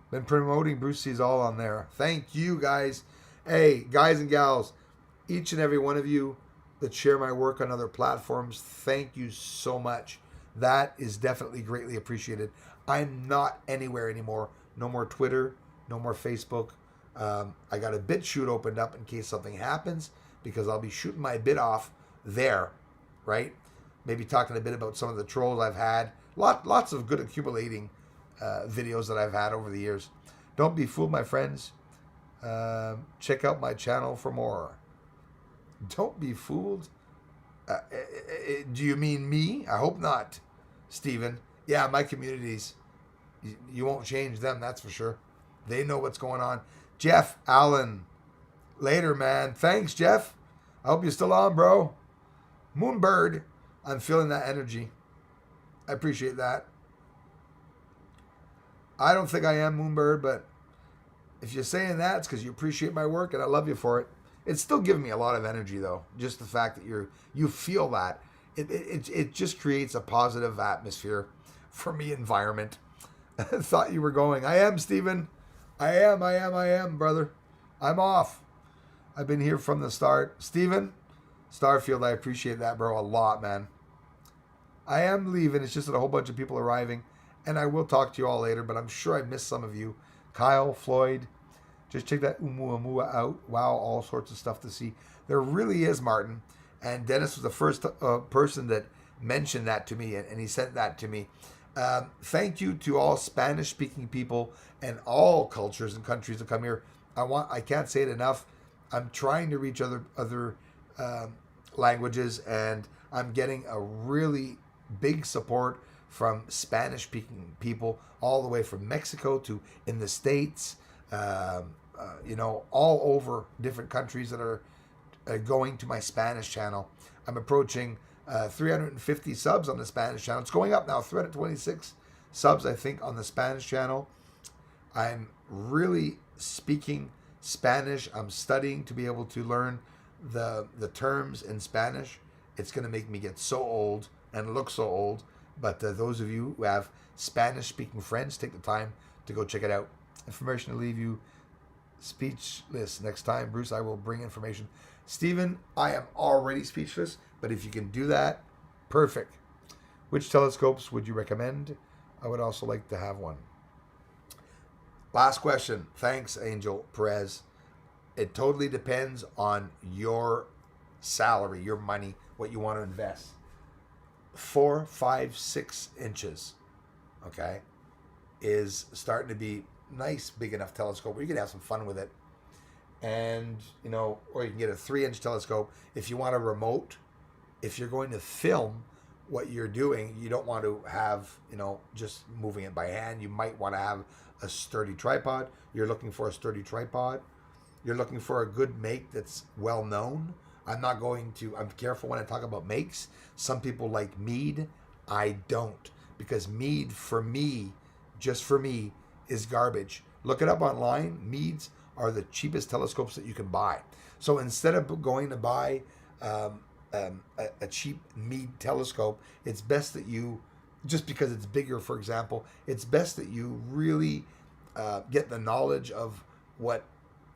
Been promoting Bruce C's all on there. Thank you, guys. Hey, guys and gals, each and every one of you that share my work on other platforms, thank you so much. That is definitely greatly appreciated. I'm not anywhere anymore. No more Twitter, no more Facebook. I got a BitChute opened up in case something happens because I'll be shooting my bit off there, right? Maybe talking a bit about some of the trolls I've had. Lots of good accumulating videos that I've had over the years. Don't be fooled, my friends. Check out my channel for more. Don't be fooled. Do you mean me? I hope not, Steven. Yeah, my communities. You won't change them, that's for sure. They know what's going on. Jeff Allen. Later, man. Thanks, Jeff. I hope you're still on, bro. Moonbird. I'm feeling that energy. I appreciate that. I don't think I am Moonbird, but if you're saying that, it's because you appreciate my work and I love you for it. It's still giving me a lot of energy, though. Just the fact that you feel that it just creates a positive atmosphere for me. Environment. Thought you were going. I am, Steven. I am, brother. I'm off. I've been here from the start. Steven, Starfield, I appreciate that, bro, a lot, man. I am leaving. It's just that a whole bunch of people are arriving. And I will talk to you all later, but I'm sure I missed some of you. Kyle, Floyd, just check that Oumuamua out. Wow, all sorts of stuff to see. There really is, Martin. And Dennis was the first person that mentioned that to me, and he sent that to me. Thank you to all Spanish-speaking people and all cultures and countries that come here. I can't say it enough. I'm trying to reach other languages, and I'm getting a really big support from Spanish-speaking people all the way from Mexico to in the States, all over different countries that are going to my Spanish channel. I'm approaching 350 subs on the Spanish channel. It's going up now, 326 subs, I think, on the Spanish channel. I'm really speaking Spanish. I'm studying to be able to learn the terms in Spanish. It's going to make me get so old and look so old. But those of you who have Spanish-speaking friends, take the time to go check it out. Information to leave you speechless. Next time, Bruce, I will bring information. Stephen, I am already speechless, but if you can do that, perfect. Which telescopes would you recommend? I would also like to have one. Last question. Thanks, Angel Perez. It totally depends on your salary, your money, what you want to invest. 4, 5, 6 inches, okay, is starting to be nice, big enough telescope where you can have some fun with it. And, or you can get a 3-inch telescope. If you want a remote, if you're going to film what you're doing, you don't want to have, just moving it by hand. You might want to have a sturdy tripod. You're looking for a sturdy tripod. You're looking for a good make that's well known. I'm careful when I talk about makes. Some people like Meade. I don't. Because Meade, for me, just for me, is garbage. Look it up online. Meades are the cheapest telescopes that you can buy. So instead of going to buy a cheap Meade telescope, it's best that you, just because it's bigger, for example, it's best that you really get the knowledge of what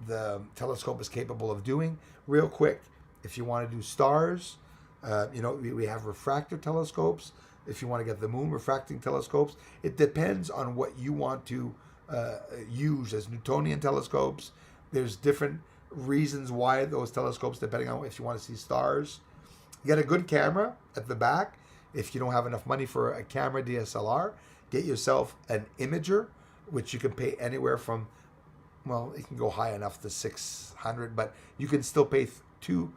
the telescope is capable of doing real quick. If you want to do stars, we have refractor telescopes. If you want to get the moon refracting telescopes, it depends on what you want to use as Newtonian telescopes. There's different reasons why those telescopes, depending on if you want to see stars. Get a good camera at the back. If you don't have enough money for a camera DSLR, get yourself an imager, which you can pay anywhere from, it can go high enough to $600, but you can still pay $3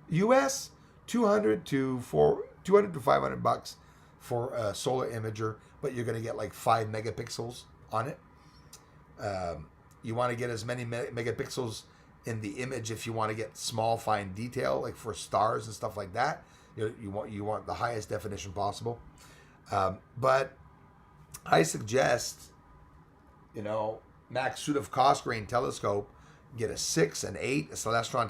US, $200 to $500 for a solar imager, but you're going to get like 5 megapixels on it. You want to get as many megapixels in the image if you want to get small, fine detail, like for stars and stuff like that. You want the highest definition possible. But I suggest, Max Sudov Cosgrane telescope, get a 6, an 8, a Celestron telescope.